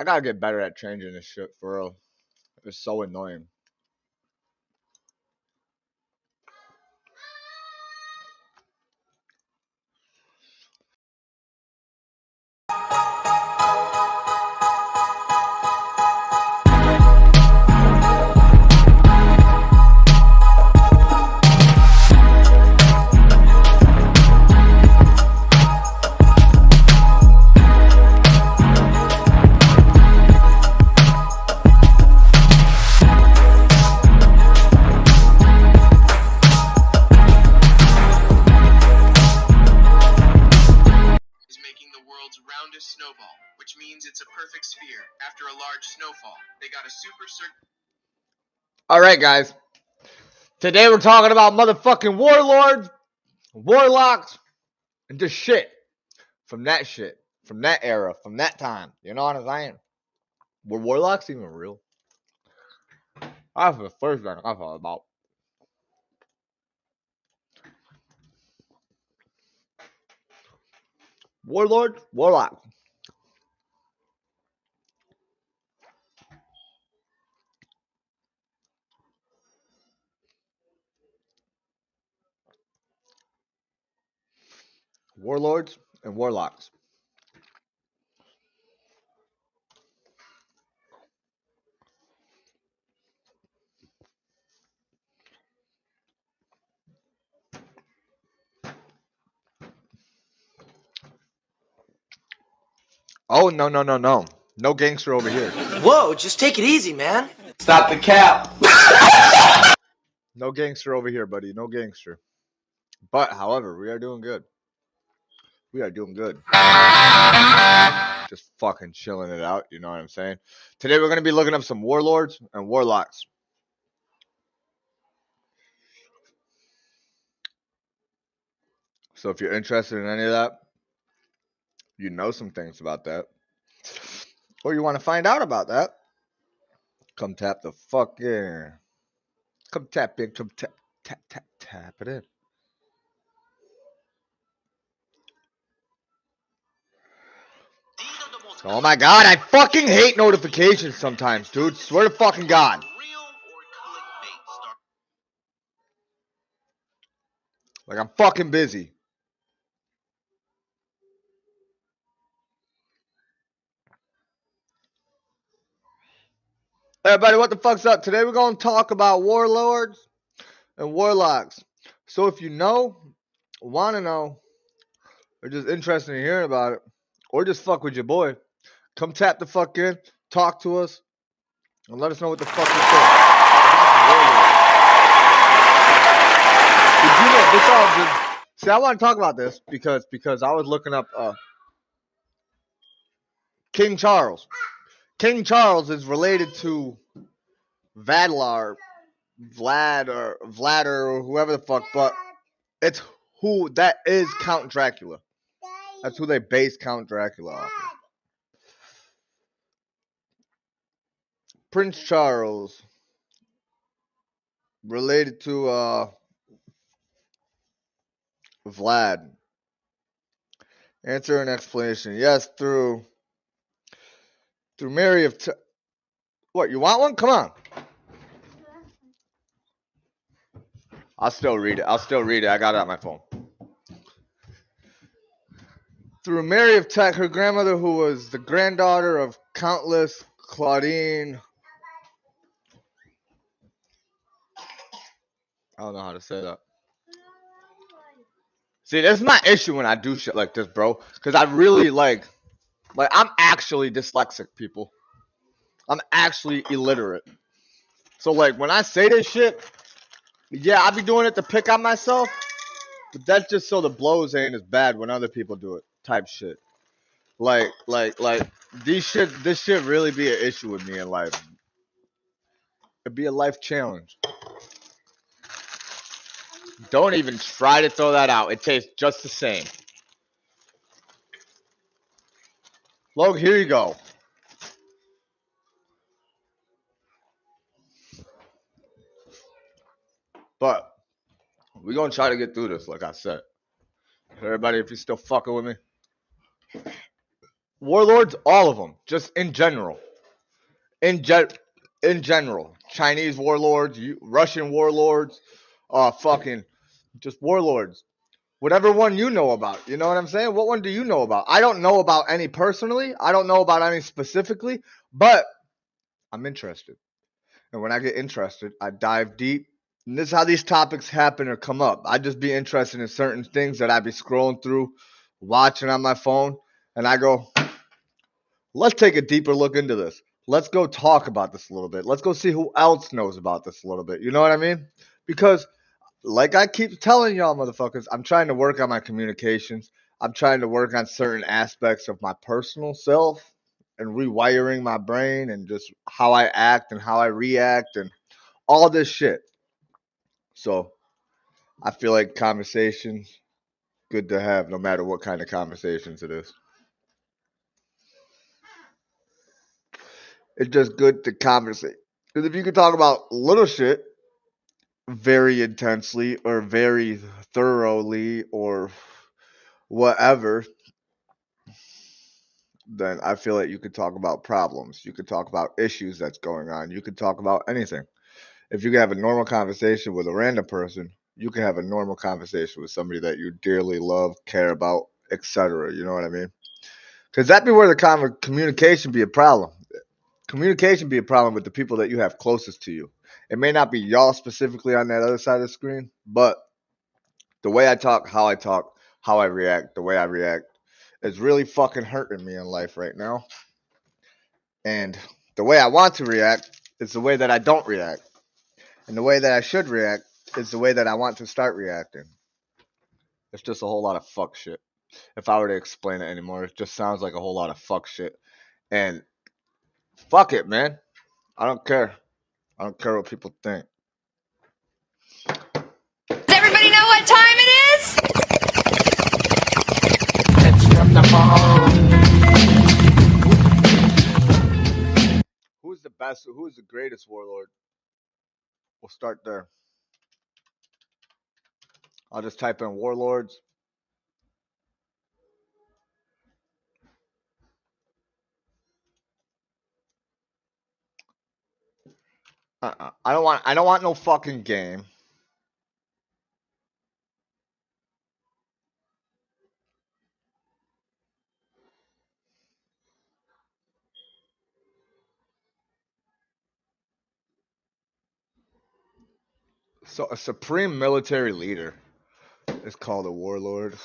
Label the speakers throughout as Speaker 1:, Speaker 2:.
Speaker 1: I gotta get better at changing this shit for real. It's so annoying.
Speaker 2: Roundest snowball, which means it's a perfect sphere. After a large snowfall, they got a super
Speaker 1: Alright, guys. Today we're talking about motherfucking warlords, warlocks, and just shit. From that shit. From that era. From that time. You know what I'm saying? Were warlocks even real? That's the first thing I thought about. Warlord, warlock. Warlords and warlocks. Oh, no, no, no, no. No gangster over here.
Speaker 3: Whoa, just take it easy, man.
Speaker 4: Stop the cap.
Speaker 1: No gangster over here, buddy. No gangster. But, however, we are doing good. We are doing good. Just fucking chilling it out. You know what I'm saying? Today we're going to be looking up some warlords and warlocks. So if you're interested in any of that, you know some things about that, or you want to find out about that, come tap the fucking, come tap in, come tap it in. Oh my god, I fucking hate notifications sometimes, dude. Swear to fucking god. Like, I'm fucking busy. Hey, everybody, what the fuck's up? Today we're going to talk about warlords and warlocks. So if you know, want to know, or just interested in hearing about it, or just fuck with your boy, come tap the fuck in, talk to us, and let us know what the fuck you think. Did you know this all just, see, I want to talk about this because I was looking up King Charles. King Charles is related to Vlad or whoever the fuck, but it's who that is Count Dracula. That's who they base Count Dracula off of. Prince Charles, related to Vlad. Answer and explanation. Yes, through Mary of what, you want one? Come on. I'll still read it. I got it on my phone. Through Mary of Teck, her grandmother, who was the granddaughter of Countess Claudine. I don't know how to say that. See, that's my issue when I do shit like this, bro. Because I really like I'm actually dyslexic, people. I'm actually illiterate. So, like, when I say this shit, yeah, I be doing it to pick on myself. But that's just so the blows ain't as bad when other people do it, type shit. Like, this shit really be an issue with me in life. It'd be a life challenge. Don't even try to throw that out. It tastes just the same. Logan, here you go. But we're gonna try to get through this, like I said. Everybody, if you're still fucking with me, Warlords, all of them, just in general. In ge- in general, Chinese warlords, Russian warlords, fucking just warlords. Whatever one you know about, you know what I'm saying? What one do you know about? I don't know about any personally. I don't know about any specifically, but I'm interested. And when I get interested, I dive deep. And this is how these topics happen or come up. I just be interested in certain things that I be scrolling through, watching on my phone, and I go, let's take a deeper look into this. Let's go talk about this a little bit. Let's go see who else knows about this a little bit. You know what I mean? Because, like I keep telling y'all motherfuckers, I'm trying to work on my communications. I'm trying to work on certain aspects of my personal self and rewiring my brain and just how I act and how I react and all this shit. So I feel like conversations good to have no matter what kind of conversations it is. It's just good to conversate. Because if you can talk about little shit very intensely or very thoroughly or whatever, then I feel like you could talk about problems. You could talk about issues that's going on. You could talk about anything. If you can have a normal conversation with a random person, you can have a normal conversation with somebody that you dearly love, care about, etc. You know what I mean? Because that'd be where the communication be a problem. Communication be a problem with the people that you have closest to you. It may not be y'all specifically on that other side of the screen, but the way I talk, how I react, the way I react is really fucking hurting me in life right now. And the way I want to react is the way that I don't react. And the way that I should react is the way that I want to start reacting. It's just a whole lot of fuck shit. If I were to explain it anymore, it just sounds like a whole lot of fuck shit. And fuck it, man. I don't care. I don't care what people think.
Speaker 4: Does everybody know what time it is?
Speaker 1: Who's the best? Who's the greatest warlord? We'll start there. I'll just type in warlords. I don't want. I don't want no fucking game. So a supreme military leader is called a warlord.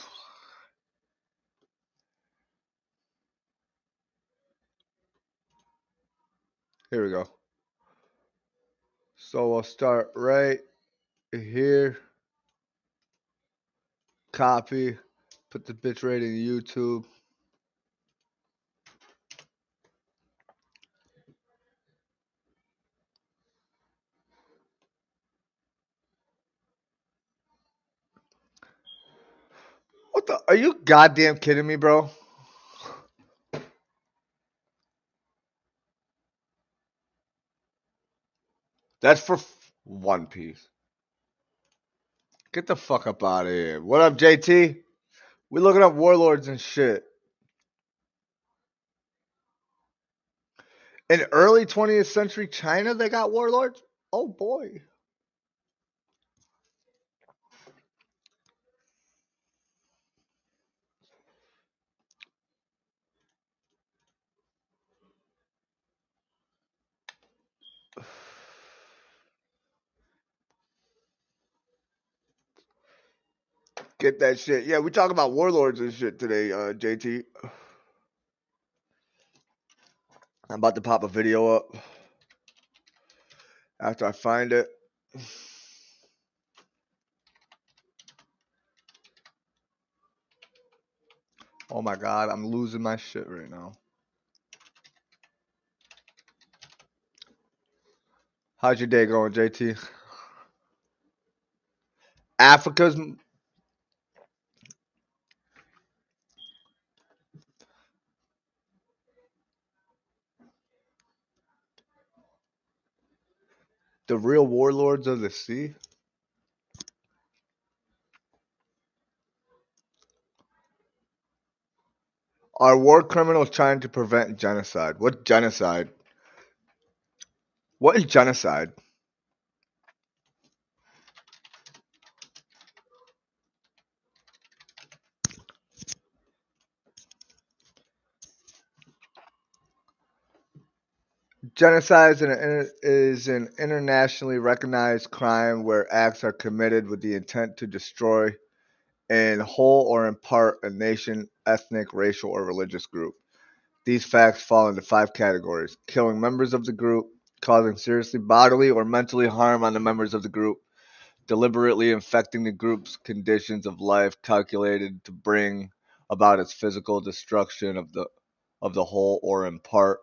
Speaker 1: Here we go. So I'll start right here. Copy. Put the bitch right in YouTube. What the? Are you goddamn kidding me, bro? That's for One Piece. Get the fuck up out of here. What up, JT? We looking up warlords and shit. In early 20th century China, they got warlords? Oh boy. Get that shit. Yeah, we talk about warlords and shit today, JT. I'm about to pop a video up after I find it. Oh my god, I'm losing my shit right now. How's your day going, JT? Africa's the real warlords of the sea? Are war criminals trying to prevent genocide? What genocide? What is genocide? Genocide is an internationally recognized crime where acts are committed with the intent to destroy, in whole or in part, a nation, ethnic, racial, or religious group. These facts fall into five categories: killing members of the group, causing seriously bodily or mentally harm on the members of the group, deliberately infecting the group's conditions of life calculated to bring about its physical destruction of the whole or in part,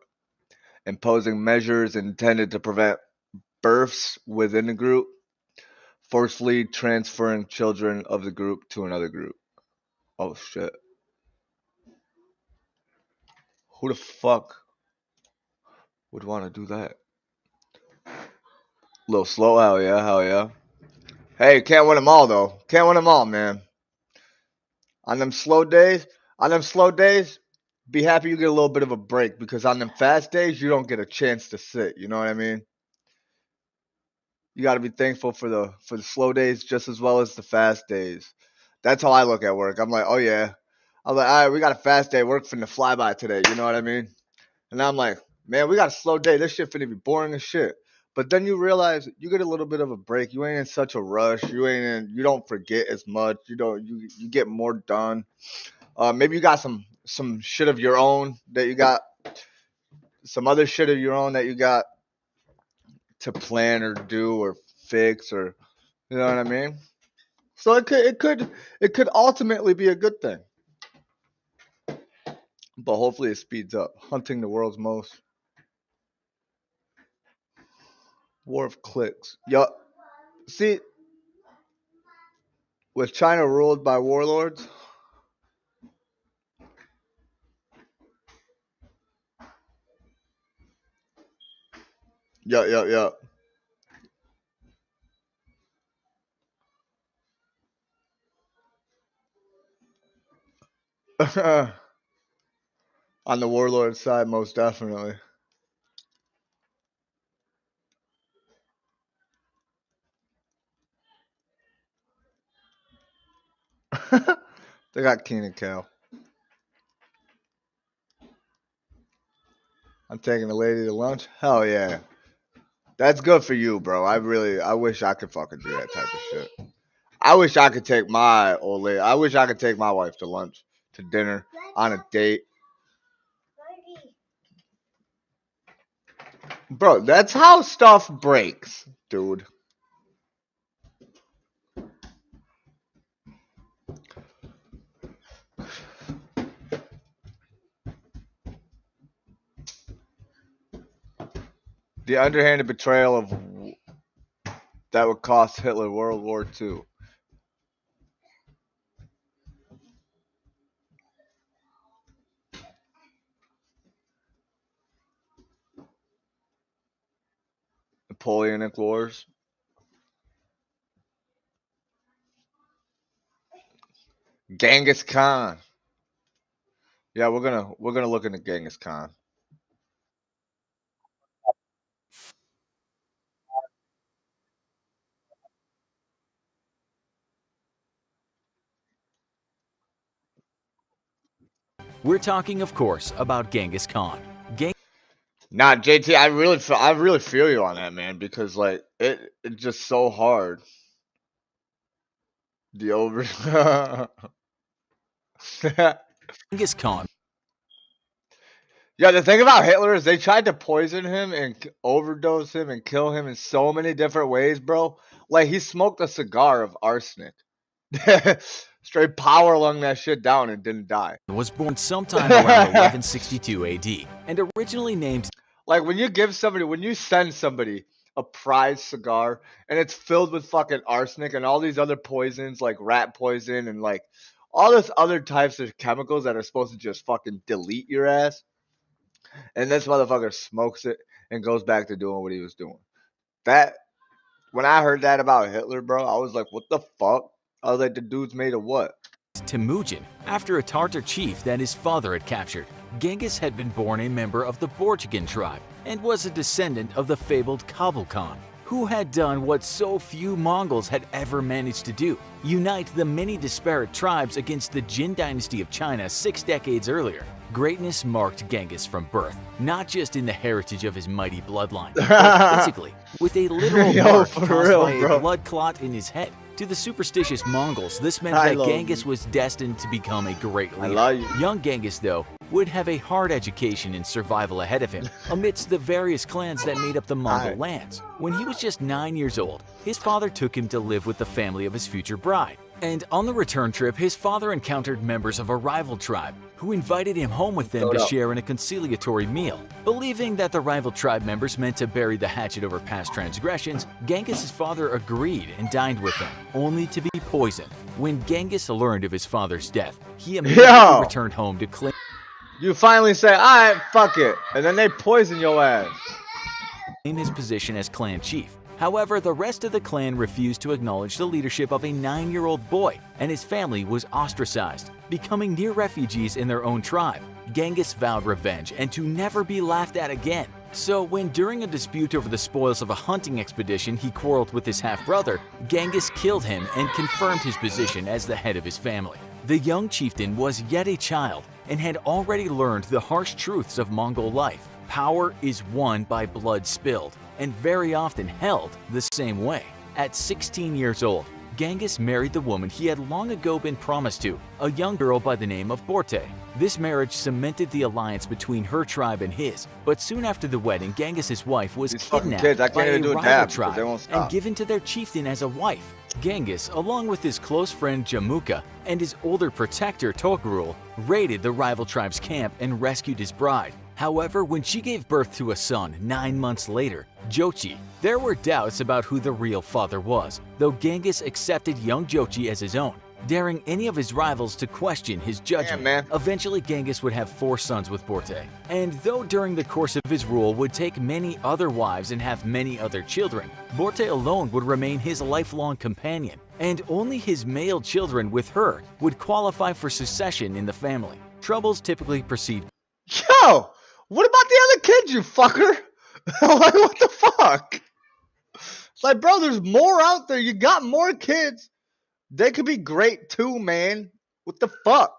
Speaker 1: imposing measures intended to prevent births within the group, forcefully transferring children of the group to another group. Oh shit. Who the fuck would want to do that? A little slow, hell yeah, hell yeah. Hey, can't win them all though. Can't win them all, man. On them slow days, on them slow days, be happy you get a little bit of a break because on them fast days, you don't get a chance to sit. You know what I mean? You got to be thankful for the slow days just as well as the fast days. That's how I look at work. I'm like, oh yeah. I'm like, all right, we got a fast day. Work finna fly by today. You know what I mean? And I'm like, man, we got a slow day. This shit finna be boring as shit. But then you realize you get a little bit of a break. You ain't in such a rush. You don't forget as much. You get more done. Maybe you got some shit of your own that you got some other shit of your own that you got to plan or do or fix or you know what I mean? So it could ultimately be a good thing. But hopefully it speeds up. Hunting the world's most war of clicks. Yup. See, with China ruled by warlords, yup, yup, yup. On the warlord side, most definitely. They got Keenan Cal. I'm taking the lady to lunch. Hell yeah. That's good for you, bro. I wish I could fucking do that type of shit. I wish I could take my old lady. I wish I could take my wife to lunch, to dinner, on a date. Bro, that's how stuff breaks, dude. The underhanded betrayal of that would cost Hitler World War II. Napoleonic Wars. Genghis Khan. Yeah, we're gonna look into Genghis Khan.
Speaker 5: We're talking, of course, about Genghis Khan.
Speaker 1: Nah, JT, I really feel you on that, man, because like it's just so hard. The over
Speaker 5: Genghis Khan
Speaker 1: Yeah, the thing about Hitler is they tried to poison him and overdose him and kill him in so many different ways, bro. Like he smoked a cigar of arsenic. Straight power lung that shit down and didn't die.
Speaker 5: was born sometime around 1162 AD and originally named
Speaker 1: Like when you send somebody a prize cigar and it's filled with fucking arsenic and all these other poisons like rat poison and like all this other types of chemicals that are supposed to just fucking delete your ass, and this motherfucker smokes it and goes back to doing what he was doing. That when I heard that about Hitler, bro, I was like, what the fuck? I was like, the dude's made of what?
Speaker 5: Temujin after a Tartar chief that his father had captured. Genghis had been born a member of the Borjigin tribe and was a descendant of the fabled Kabul Khan, who had done what so few Mongols had ever managed to do: unite the many disparate tribes against the Jin dynasty of China 6 decades earlier. Greatness marked Genghis from birth, not just in the heritage of his mighty bloodline, but physically, with a literal mark caused by a blood clot in his head. To the superstitious Mongols, this meant that Genghis was destined to become a great leader. Young Genghis, though, would have a hard education and survival ahead of him amidst the various clans that made up the Mongol lands. When he was just 9 years old, his father took him to live with the family of his future bride. And on the return trip, his father encountered members of a rival tribe who invited him home with them to share in a conciliatory meal. Believing that the rival tribe members meant to bury the hatchet over past transgressions, Genghis' father agreed and dined with them, only to be poisoned. When Genghis learned of his father's death, he immediately returned home to claim
Speaker 1: You finally say, alright, fuck it, and then they poison your ass.
Speaker 5: His position as clan chief. However, the rest of the clan refused to acknowledge the leadership of a 9-year-old boy, and his family was ostracized, becoming near refugees in their own tribe. Genghis vowed revenge and to never be laughed at again. So when during a dispute over the spoils of a hunting expedition he quarreled with his half-brother, Genghis killed him and confirmed his position as the head of his family. The young chieftain was yet a child and had already learned the harsh truths of Mongol life. Power is won by blood spilled, and very often held the same way. At 16 years old, Genghis married the woman he had long ago been promised to, a young girl by the name of Borte. This marriage cemented the alliance between her tribe and his, but soon after the wedding, Genghis' wife was kidnapped by a rival tribe and given to their chieftain as a wife. Genghis, along with his close friend Jamuka and his older protector Togrul, raided the rival tribe's camp and rescued his bride. However, when she gave birth to a son 9 months later, Jochi, there were doubts about who the real father was, though Genghis accepted young Jochi as his own, daring any of his rivals to question his judgment. Eventually, Genghis would have 4 sons with Borte, and though during the course of his rule would take many other wives and have many other children, Borte alone would remain his lifelong companion, and only his male children with her would qualify for succession in the family. Troubles typically precede.
Speaker 1: Yo! What about the other kids, you fucker? Like, what the fuck? It's like, bro, there's more out there. You got more kids. They could be great too, man. What the fuck?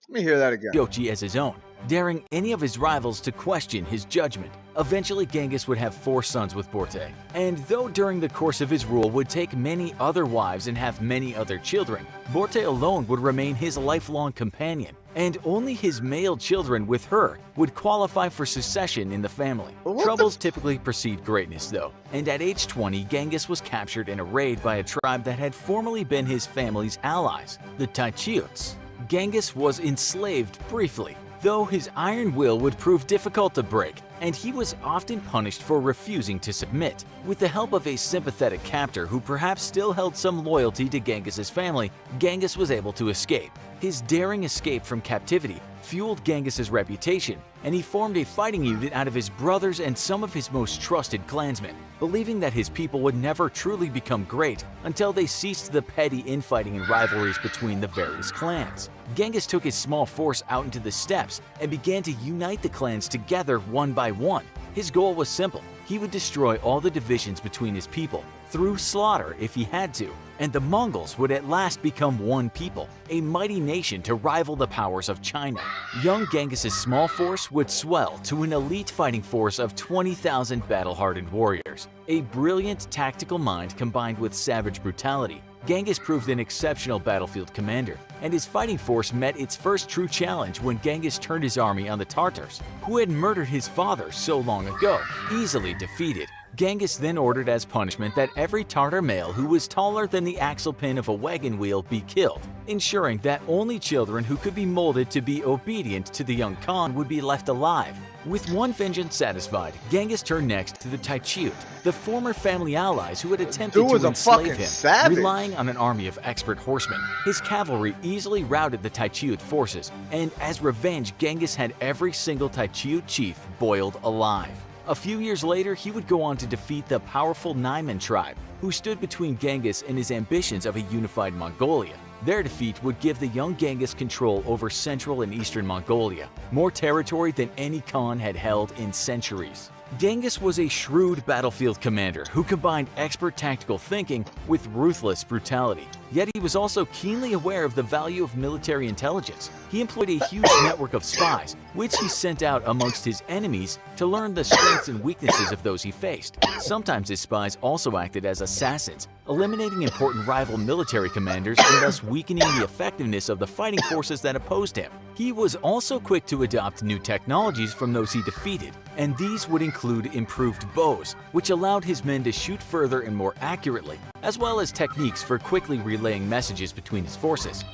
Speaker 1: Let me hear that again.
Speaker 5: Jochi as his own, daring any of his rivals to question his judgment. Eventually, Genghis would have 4 sons with Borte, and though during the course of his rule would take many other wives and have many other children, Borte alone would remain his lifelong companion, and only his male children with her would qualify for succession in the family. Troubles typically precede greatness, though, and at age 20, Genghis was captured in a raid by a tribe that had formerly been his family's allies, the Taichiots. Genghis was enslaved briefly, though his iron will would prove difficult to break, and he was often punished for refusing to submit. With the help of a sympathetic captor who perhaps still held some loyalty to Genghis' family, Genghis was able to escape. His daring escape from captivity fueled Genghis' reputation, and he formed a fighting unit out of his brothers and some of his most trusted clansmen, believing that his people would never truly become great until they ceased the petty infighting and rivalries between the various clans. Genghis took his small force out into the steppes and began to unite the clans together one by one. His goal was simple. He would destroy all the divisions between his people, through slaughter if he had to, and the Mongols would at last become one people, a mighty nation to rival the powers of China. Young Genghis' small force would swell to an elite fighting force of 20,000 battle-hardened warriors. A brilliant tactical mind combined with savage brutality, Genghis proved an exceptional battlefield commander, and his fighting force met its first true challenge when Genghis turned his army on the Tartars, who had murdered his father so long ago. Easily defeated, Genghis then ordered as punishment that every Tartar male who was taller than the axle pin of a wagon wheel be killed, ensuring that only children who could be molded to be obedient to the young Khan would be left alive. With one vengeance satisfied, Genghis turned next to the Taichiut, the former family allies who had attempted to enslave him. Relying on an army of expert horsemen, his cavalry easily routed the Taichiut forces, and as revenge, Genghis had every single Taichiut chief boiled alive. A few years later, he would go on to defeat the powerful Naiman tribe, who stood between Genghis and his ambitions of a unified Mongolia. Their defeat would give the young Genghis control over central and eastern Mongolia, more territory than any Khan had held in centuries. Genghis was a shrewd battlefield commander who combined expert tactical thinking with ruthless brutality. Yet he was also keenly aware of the value of military intelligence. He employed a huge network of spies, which he sent out amongst his enemies to learn the strengths and weaknesses of those he faced. Sometimes his spies also acted as assassins, eliminating important rival military commanders and thus weakening the effectiveness of the fighting forces that opposed him. He was also quick to adopt new technologies from those he defeated, and these would include improved bows, which allowed his men to shoot further and more accurately, as well as techniques for quickly relaying messages between his forces.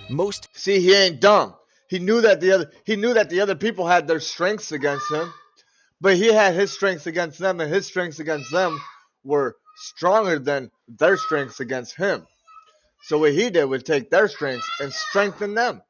Speaker 1: See, he ain't dumb. He knew that the other people had their strengths against him, but he had his strengths against them, and his strengths against them were stronger than their strengths against him. So what he did was take their strengths and strengthen them.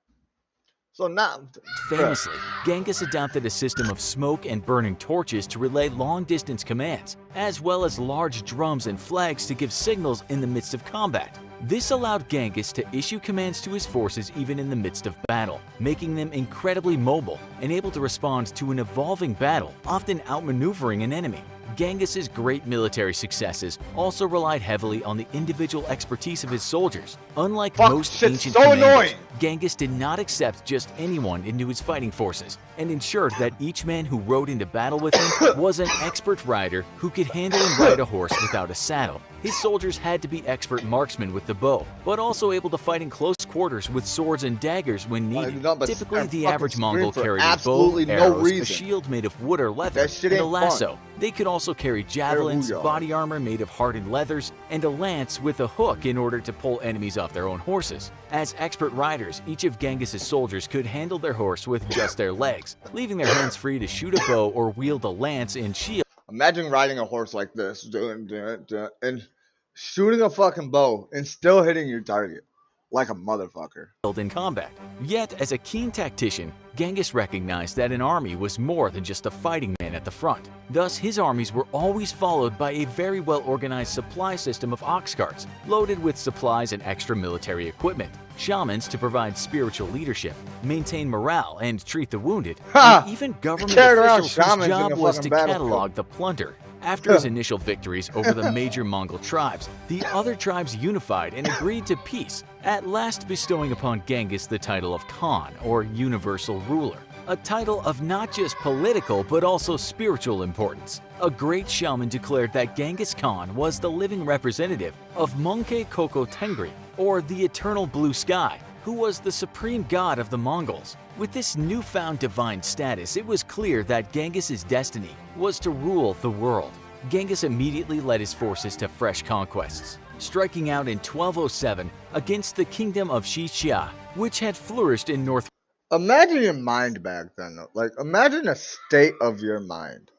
Speaker 1: So now,
Speaker 5: famously, Genghis adopted a system of smoke and burning torches to relay long-distance commands, as well as large drums and flags to give signals in the midst of combat. This allowed Genghis to issue commands to his forces even in the midst of battle, making them incredibly mobile and able to respond to an evolving battle, often outmaneuvering an enemy. Genghis's great military successes also relied heavily on the individual expertise of his soldiers. Unlike most ancient commanders, Genghis did not accept just anyone into his fighting forces and ensured that each man who rode into battle with him was an expert rider who could handle and ride a horse without a saddle. His soldiers had to be expert marksmen with the bow, but also able to fight in close quarters with swords and daggers when needed. Typically, the average Mongol carried a bow, arrows, a shield made of wood or leather, and a lasso. They could also carry javelins, body armor made of hardened leathers, and a lance with a hook in order to pull enemies off their own horses. As expert riders, each of Genghis's soldiers could handle their horse with just their legs, leaving their hands free to shoot a bow or wield a lance and shield.
Speaker 1: Imagine riding a horse like this, and shooting a fucking bow and still hitting your target like a motherfucker.
Speaker 5: In combat. Yet, as a keen tactician, Genghis recognized that an army was more than just a fighting man at the front. Thus, his armies were always followed by a very well-organized supply system of ox carts, loaded with supplies and extra military equipment, shamans to provide spiritual leadership, maintain morale and treat the wounded, and even government officials whose job was to catalog the plunder. After his initial victories over the major Mongol tribes, the other tribes unified and agreed to peace, at last bestowing upon Genghis the title of Khan, or Universal Ruler, a title of not just political but also spiritual importance. A great shaman declared that Genghis Khan was the living representative of Munke Koko Tengri, or the Eternal Blue Sky, who was the supreme god of the Mongols. With this newfound divine status, it was clear that Genghis's destiny was to rule the world. Genghis immediately led his forces to fresh conquests, striking out in 1207 against the kingdom of Xixia, which had flourished in north.
Speaker 1: Imagine your mind back then, though. Like, imagine a state of your mind.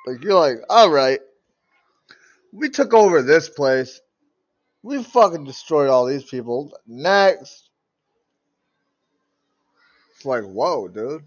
Speaker 1: Like, you're like, alright, we took over this place. We fucking destroyed all these people. Next. It's like, whoa, dude.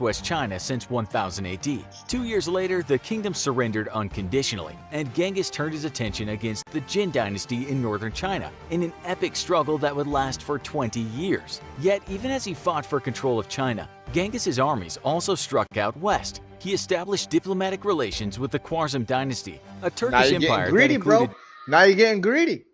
Speaker 5: West China since 1000 AD. 2 years later, the kingdom surrendered unconditionally, and Genghis turned his attention against the Jin dynasty in northern China in an epic struggle that would last for 20 years. Yet, even as he fought for control of China, Genghis's armies also struck out west. He established diplomatic relations with the Khwarezm dynasty, a Turkish empire that included
Speaker 1: Now you're getting greedy.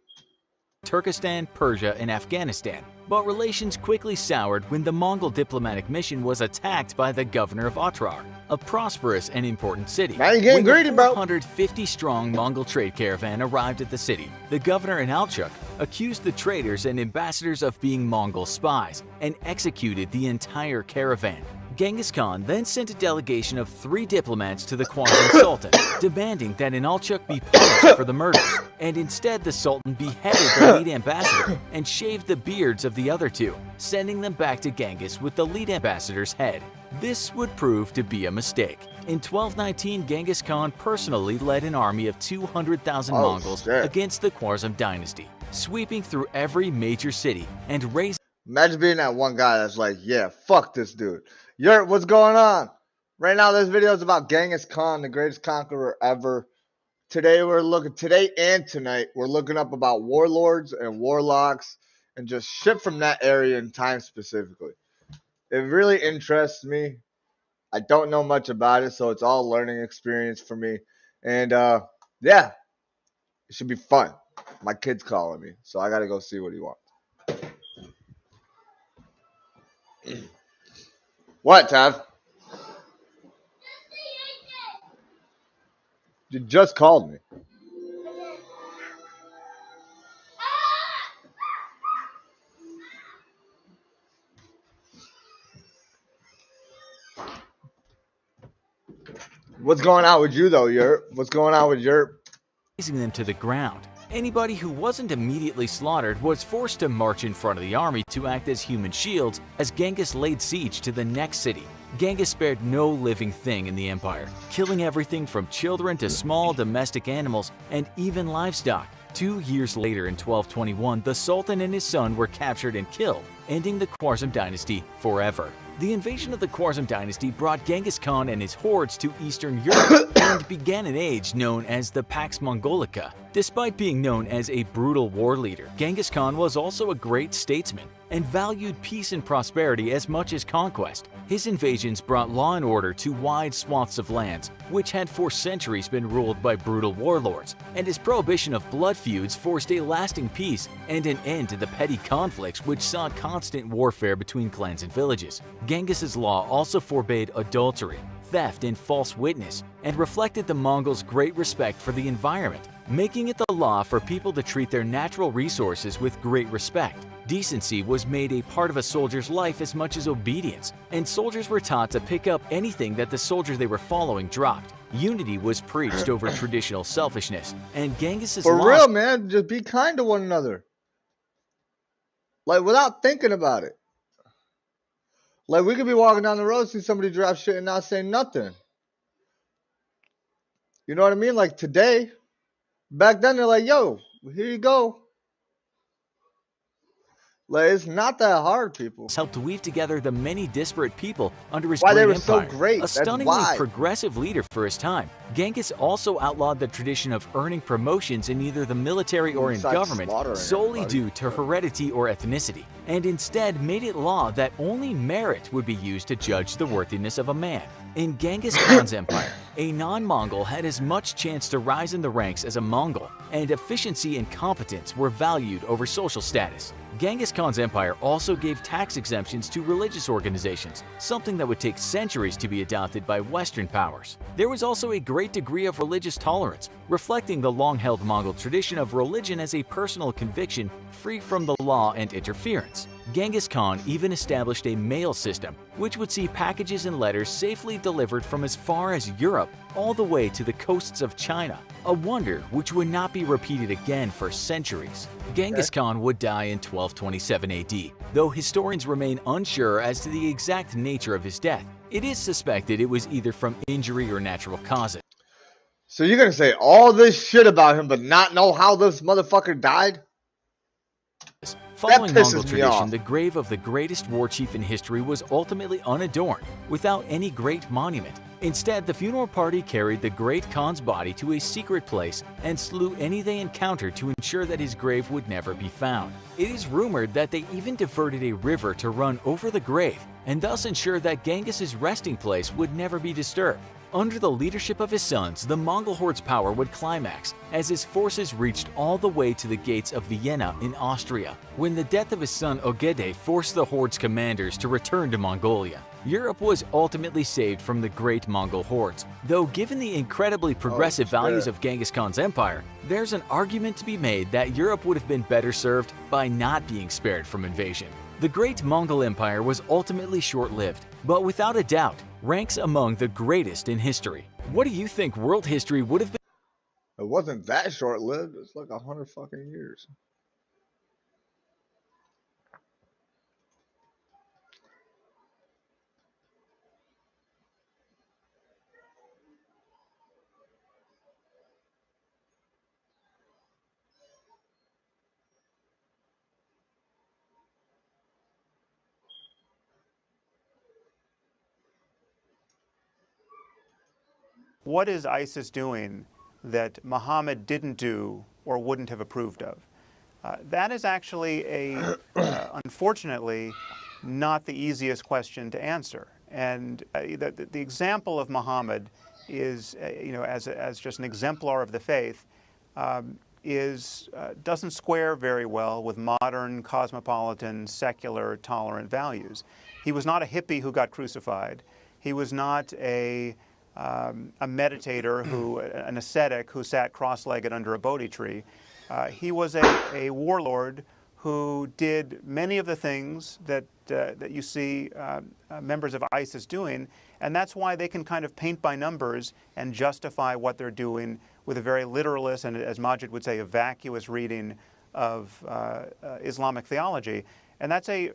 Speaker 5: Turkestan, Persia, and Afghanistan. But relations quickly soured when the Mongol diplomatic mission was attacked by the governor of Otrar, a prosperous and important city.
Speaker 1: Now you're getting greedy, bro.
Speaker 5: When the 450-strong Mongol trade caravan arrived at the city, the governor in Alchuk accused the traders and ambassadors of being Mongol spies and executed the entire caravan. Genghis Khan then sent a delegation of 3 diplomats to the Khwarezm Sultan, demanding that an Alchuk be punished for the murders, and instead the Sultan beheaded the lead ambassador and shaved the beards of the other 2, sending them back to Genghis with the lead ambassador's head. This would prove to be a mistake. In 1219, Genghis Khan personally led an army of 200,000 Mongols against the Khwarezm dynasty, sweeping through every major city and raising.
Speaker 1: Imagine being that one guy that's like, yeah, fuck this dude. What's going on? Right now, this video is about Genghis Khan, the greatest conqueror ever. today and tonight we're looking up about warlords and warlocks and just shit from that area and time specifically. It really interests me. I don't know much about it, so it's all learning experience for me. And yeah, it should be fun. My kid's calling me, so I gotta go see what he wants. What, Tav? You just called me. What's going on with you though, Yurt? What's going on with Yurt?
Speaker 5: Razing them to the ground. Anybody who wasn't immediately slaughtered was forced to march in front of the army to act as human shields as Genghis laid siege to the next city. Genghis spared no living thing in the empire, killing everything from children to small domestic animals and even livestock. 2 years later in 1221, the Sultan and his son were captured and killed, ending the Khwarezm dynasty forever. The invasion of the Khwarezm dynasty brought Genghis Khan and his hordes to Eastern Europe and began an age known as the Pax Mongolica. Despite being known as a brutal war leader, Genghis Khan was also a great statesman and valued peace and prosperity as much as conquest. His invasions brought law and order to wide swaths of lands, which had for centuries been ruled by brutal warlords, and his prohibition of blood feuds forced a lasting peace and an end to the petty conflicts which saw constant warfare between clans and villages. Genghis's law also forbade adultery, theft, and false witness, and reflected the Mongols' great respect for the environment, making it the law for people to treat their natural resources with great respect. Decency was made a part of a soldier's life as much as obedience, and soldiers were taught to pick up anything that the soldier they were following dropped. Unity was preached over traditional selfishness, and Genghis's
Speaker 1: For
Speaker 5: laws—
Speaker 1: real, man, just be kind to one another. Like, without thinking about it. Like, we could be walking down the road, see somebody drop shit and not say nothing. You know what I mean? Like, today, back then, they're like, yo, here you go. Like, it's not that hard, people.
Speaker 5: helped weave together the many disparate people under his
Speaker 1: Why
Speaker 5: great
Speaker 1: they were
Speaker 5: empire.
Speaker 1: so great.
Speaker 5: A
Speaker 1: That's
Speaker 5: stunningly
Speaker 1: why.
Speaker 5: progressive leader for his time, Genghis also outlawed the tradition of earning promotions in either the military or in
Speaker 1: Besides
Speaker 5: government
Speaker 1: slaughtering
Speaker 5: solely
Speaker 1: everybody.
Speaker 5: due to heredity or ethnicity, and instead made it law that only merit would be used to judge the worthiness of a man. In Genghis Khan's empire, a non-Mongol had as much chance to rise in the ranks as a Mongol, and efficiency and competence were valued over social status. Genghis Khan's empire also gave tax exemptions to religious organizations, something that would take centuries to be adopted by Western powers. There was also a great degree of religious tolerance, reflecting the long-held Mongol tradition of religion as a personal conviction free from the law and interference. Genghis Khan even established a mail system, which would see packages and letters safely delivered from as far as Europe all the way to the coasts of China, a wonder which would not be repeated again for centuries. Genghis Khan would die in 1227 AD, though historians remain unsure as to the exact nature of his death. It is suspected it was either from injury or natural causes.
Speaker 1: So you're going to say all this shit about him but not know how this motherfucker died?
Speaker 5: Following
Speaker 1: pisses
Speaker 5: Mongol
Speaker 1: me
Speaker 5: tradition,
Speaker 1: off.
Speaker 5: the grave of the greatest war chief in history was ultimately unadorned, without any great monument. Instead, the funeral party carried the great Khan's body to a secret place and slew any they encountered to ensure that his grave would never be found. It is rumored that they even diverted a river to run over the grave and thus ensure that Genghis's resting place would never be disturbed. Under the leadership of his sons, the Mongol horde's power would climax as his forces reached all the way to the gates of Vienna in Austria, when the death of his son Ogedei forced the horde's commanders to return to Mongolia. Europe was ultimately saved from the great Mongol hordes, though given the incredibly progressive values of Genghis Khan's empire, there's an argument to be made that Europe would have been better served by not being spared from invasion. The great Mongol Empire was ultimately short-lived, but without a doubt, ranks among the greatest in history. What do you think world history would have been?
Speaker 1: It wasn't that short-lived. It's like 100 fucking years.
Speaker 6: What is ISIS doing that Muhammad didn't do or wouldn't have approved of? That is actually unfortunately, not the easiest question to answer. And the example of Muhammad is, as just an exemplar of the faith, doesn't square very well with modern, cosmopolitan, secular, tolerant values. He was not a hippie who got crucified. He was not a meditator, an ascetic who sat cross-legged under a Bodhi tree. He was a warlord who did many of the things that you see members of ISIS doing, and that's why they can kind of paint by numbers and justify what they're doing with a very literalist and, as Majid would say, a vacuous reading of Islamic theology. And that's a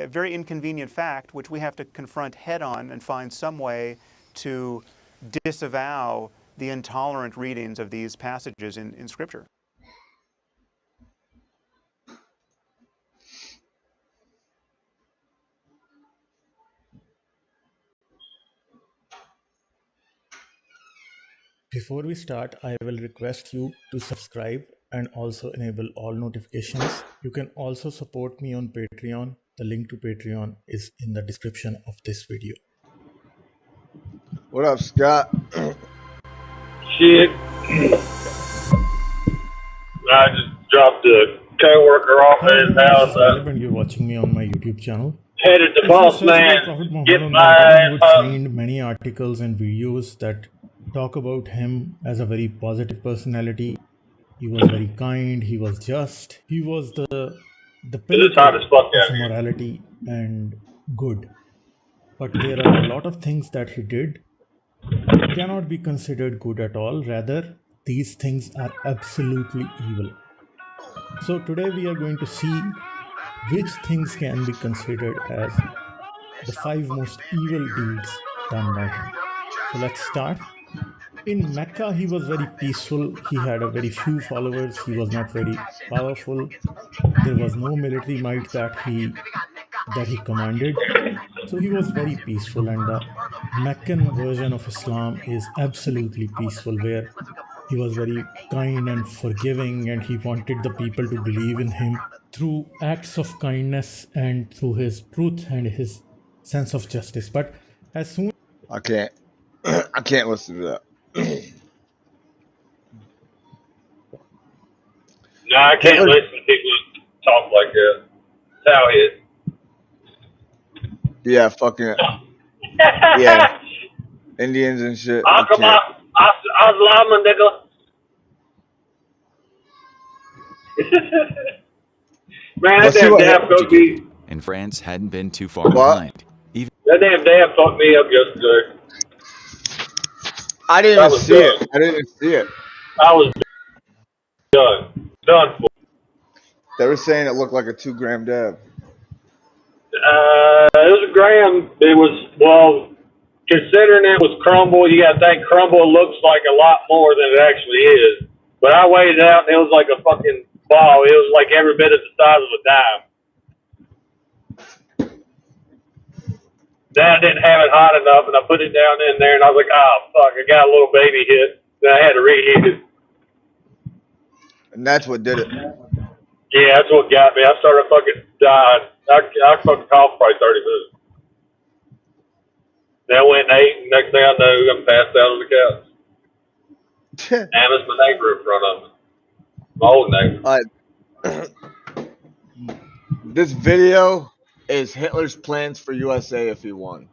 Speaker 6: very inconvenient fact, which we have to confront head-on and find some way to disavow the intolerant readings of these passages in Scripture.
Speaker 7: Before we start, I will request you to subscribe and also enable all notifications. You can also support me on Patreon. The link to Patreon is in the description of this video.
Speaker 1: What up, Scott?
Speaker 8: Shit. I just dropped a co-worker off at his house.
Speaker 7: And you're watching me on my YouTube channel.
Speaker 8: Headed to Boss Man. Get my ass
Speaker 7: You would find many articles and videos that talk about him as a very positive personality. He was very kind, he was just, he was the pinnacle of morality and good. But there are a lot of things that he did cannot be considered good at all. Rather, these things are absolutely evil. So today we are going to see which things can be considered as the 5 most evil deeds done by him. So let's start. In Mecca, he was very peaceful. He had a very few followers. He was not very powerful. There was no military might that he commanded. So he was very peaceful, and the Meccan version of Islam is absolutely peaceful, where he was very kind and forgiving, and he wanted the people to believe in him through acts of kindness and through his truth and his sense of justice. But as soon
Speaker 1: I can't listen to that.
Speaker 8: No, I can't listen to people talk like that. That's how it is.
Speaker 1: Yeah, fucking yeah, Indians and shit.
Speaker 8: Man, that damn dab fucked me.
Speaker 5: And France hadn't been too far behind.
Speaker 8: That damn dab fucked me up yesterday.
Speaker 1: I didn't even see it.
Speaker 8: I was done for.
Speaker 1: They were saying it looked like a 2-gram dab.
Speaker 8: It was a gram. It was, well, considering it was crumble, you got to think crumble looks like a lot more than it actually is. But I weighed it out, and it was like a fucking ball. It was like every bit of the size of a dime. Then I didn't have it hot enough, and I put it down in there, and I was like, oh, fuck, I got a little baby hit. Then I had to reheat it.
Speaker 1: And that's what did it.
Speaker 8: Yeah, that's what got me. I started fucking dying. I fucking coughed probably 30 minutes. Then I went and ate, and next thing I know, I'm passed out on the couch. And it's my neighbor in front of me. My old neighbor.
Speaker 1: This video is Hitler's plans for USA if he won.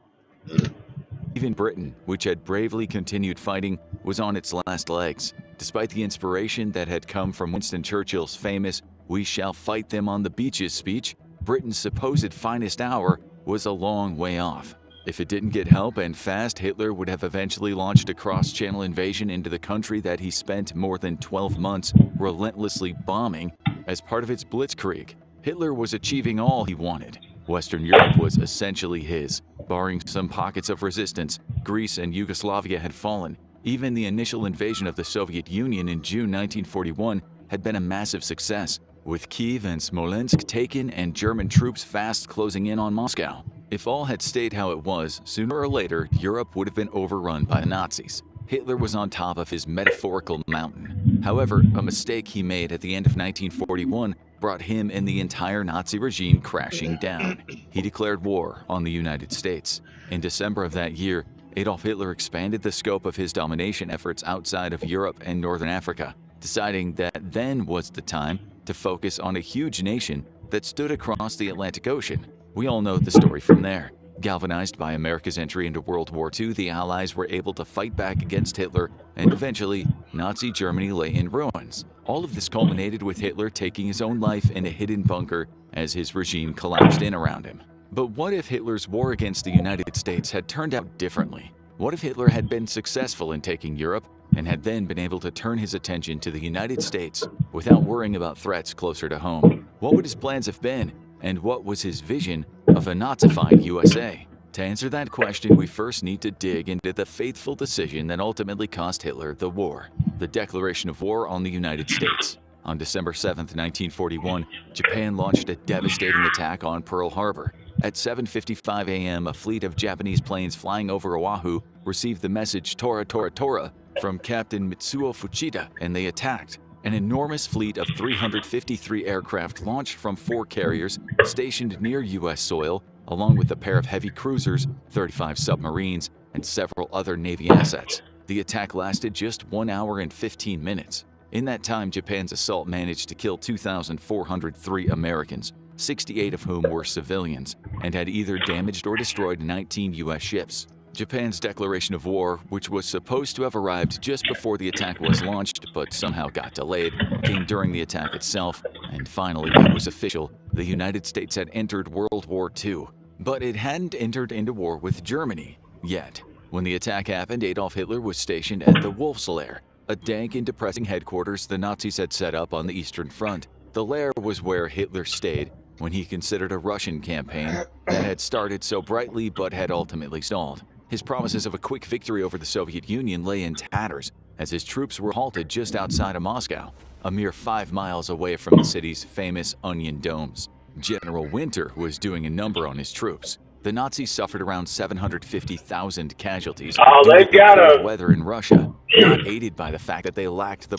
Speaker 5: Even Britain, which had bravely continued fighting, was on its last legs. Despite the inspiration that had come from Winston Churchill's famous "We shall fight them on the beaches" speech, Britain's supposed finest hour was a long way off. If it didn't get help and fast, Hitler would have eventually launched a cross-channel invasion into the country that he spent more than 12 months relentlessly bombing as part of its blitzkrieg. Hitler was achieving all he wanted. Western Europe was essentially his. Barring some pockets of resistance, Greece and Yugoslavia had fallen. Even the initial invasion of the Soviet Union in June 1941 had been a massive success, with Kiev and Smolensk taken and German troops fast closing in on Moscow. If all had stayed how it was, sooner or later, Europe would have been overrun by the Nazis. Hitler was on top of his metaphorical mountain. However, a mistake he made at the end of 1941 brought him and the entire Nazi regime crashing down. He declared war on the United States. In December of that year, Adolf Hitler expanded the scope of his domination efforts outside of Europe and Northern Africa, deciding that then was the time to focus on a huge nation that stood across the Atlantic Ocean. We all know the story from there. Galvanized by America's entry into World War II, the Allies were able to fight back against Hitler, and eventually, Nazi Germany lay in ruins. All of this culminated with Hitler taking his own life in a hidden bunker as his regime collapsed in around him. But what if Hitler's war against the United States had turned out differently? What if Hitler had been successful in taking Europe and had then been able to turn his attention to the United States without worrying about threats closer to home? What would his plans have been? And what was his vision of a Nazified USA? To answer that question, we first need to dig into the fateful decision that ultimately cost Hitler the war, the declaration of war on the United States. On December 7, 1941, Japan launched a devastating attack on Pearl Harbor. At 7:55 a.m., a fleet of Japanese planes flying over Oahu received the message Tora Tora Tora from Captain Mitsuo Fuchida, and they attacked. An enormous fleet of 353 aircraft launched from 4 carriers stationed near U.S. soil, along with a pair of heavy cruisers, 35 submarines, and several other Navy assets. The attack lasted just 1 hour and 15 minutes. In that time, Japan's assault managed to kill 2,403 Americans, 68 of whom were civilians, and had either damaged or destroyed 19 U.S. ships. Japan's declaration of war, which was supposed to have arrived just before the attack was launched but somehow got delayed, came during the attack itself, and finally it was official. The United States had entered World War II, but it hadn't entered into war with Germany yet. When the attack happened, Adolf Hitler was stationed at the Wolf's Lair, a dank and depressing headquarters the Nazis had set up on the Eastern Front. The lair was where Hitler stayed when he considered a Russian campaign that had started so brightly but had ultimately stalled. His promises of a quick victory over the Soviet Union lay in tatters as his troops were halted just outside of Moscow, a mere 5 miles away from the city's famous Onion Domes. General Winter was doing a number on his troops. The Nazis suffered around 750,000 casualties due to the cold weather in Russia, not aided by the fact that they lacked the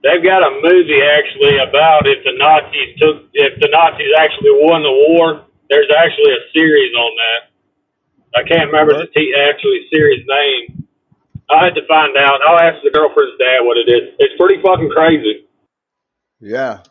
Speaker 8: They've got a movie actually about if the Nazis actually won the war. There's actually a series on that. I can't remember the actually series name. I had to find out. I'll ask the girlfriend's dad what it is. It's pretty fucking crazy.
Speaker 1: Yeah.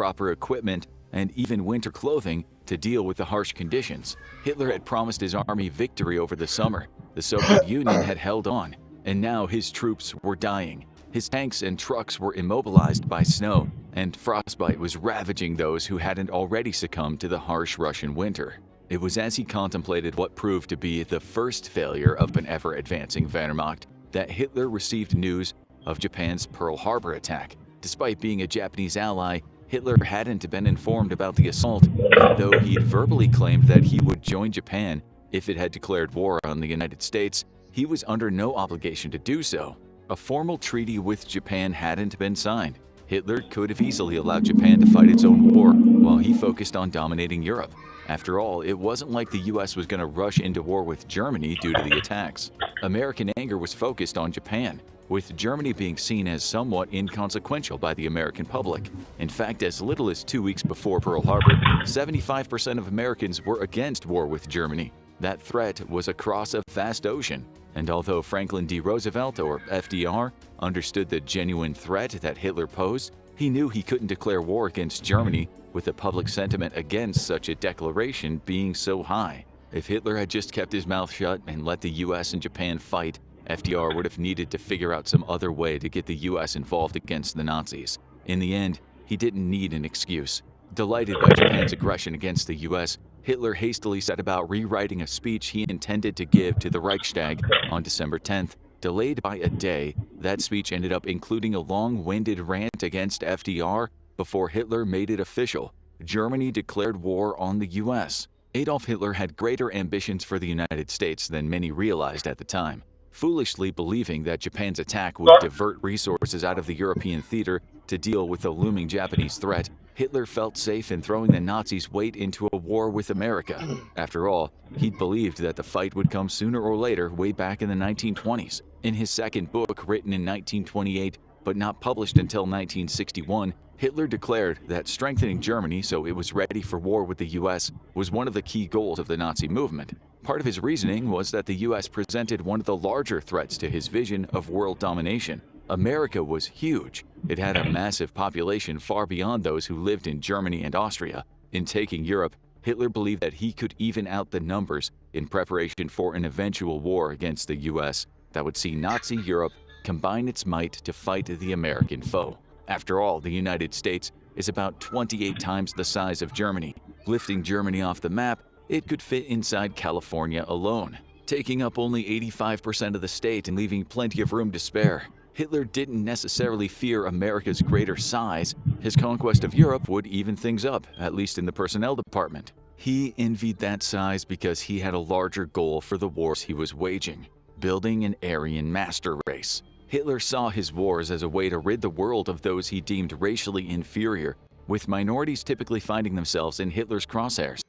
Speaker 5: proper equipment and even winter clothing to deal with the harsh conditions. Hitler had promised his army victory over the summer. The Soviet Union had held on, and now his troops were dying. His tanks and trucks were immobilized by snow, and frostbite was ravaging those who hadn't already succumbed to the harsh Russian winter. It was as he contemplated what proved to be the first failure of an ever-advancing Wehrmacht that Hitler received news of Japan's Pearl Harbor attack. Despite being a Japanese ally, Hitler hadn't been informed about the assault, and though he'd verbally claimed that he would join Japan if it had declared war on the United States, he was under no obligation to do so. A formal treaty with Japan hadn't been signed. Hitler could have easily allowed Japan to fight its own war while he focused on dominating Europe. After all, it wasn't like the US was going to rush into war with Germany due to the attacks. American anger was focused on Japan, with Germany being seen as somewhat inconsequential by the American public. In fact, as little as 2 weeks before Pearl Harbor, 75% of Americans were against war with Germany. That threat was across a vast ocean, and although Franklin D. Roosevelt, or FDR, understood the genuine threat that Hitler posed, he knew he couldn't declare war against Germany with the public sentiment against such a declaration being so high. If Hitler had just kept his mouth shut and let the US and Japan fight, FDR would have needed to figure out some other way to get the US involved against the Nazis. In the end, he didn't need an excuse. Delighted by Japan's aggression against the US, Hitler hastily set about rewriting a speech he intended to give to the Reichstag on December 10th. Delayed by a day, that speech ended up including a long-winded rant against FDR before Hitler made it official. Germany declared war on the US. Adolf Hitler had greater ambitions for the United States than many realized at the time. Foolishly believing that Japan's attack would divert resources out of the European theater to deal with the looming Japanese threat, Hitler felt safe in throwing the Nazis' weight into a war with America. After all, he'd believed that the fight would come sooner or later way back in the 1920s. In his second book, written in 1928 but not published until 1961, Hitler declared that strengthening Germany so it was ready for war with the US was one of the key goals of the Nazi movement. Part of his reasoning was that the US presented one of the larger threats to his vision of world domination. America was huge. It had a massive population far beyond those who lived in Germany and Austria. In taking Europe, Hitler believed that he could even out the numbers in preparation for an eventual war against the US that would see Nazi Europe combine its might to fight the American foe. After all, the United States is about 28 times the size of Germany. Lifting Germany off the map, it could fit inside California alone, taking up only 85% of the state and leaving plenty of room to spare. Hitler didn't necessarily fear America's greater size. His conquest of Europe would even things up, at least in the personnel department. He envied that size because he had a larger goal for the wars he was waging: building an Aryan master race. Hitler saw his wars as a way to rid the world of those he deemed racially inferior, with minorities typically finding themselves in Hitler's crosshairs.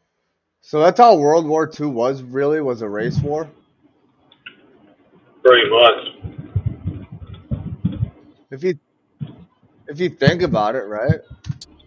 Speaker 1: So that's how World War II was a race war?
Speaker 8: Pretty much.
Speaker 1: If you think about it, right?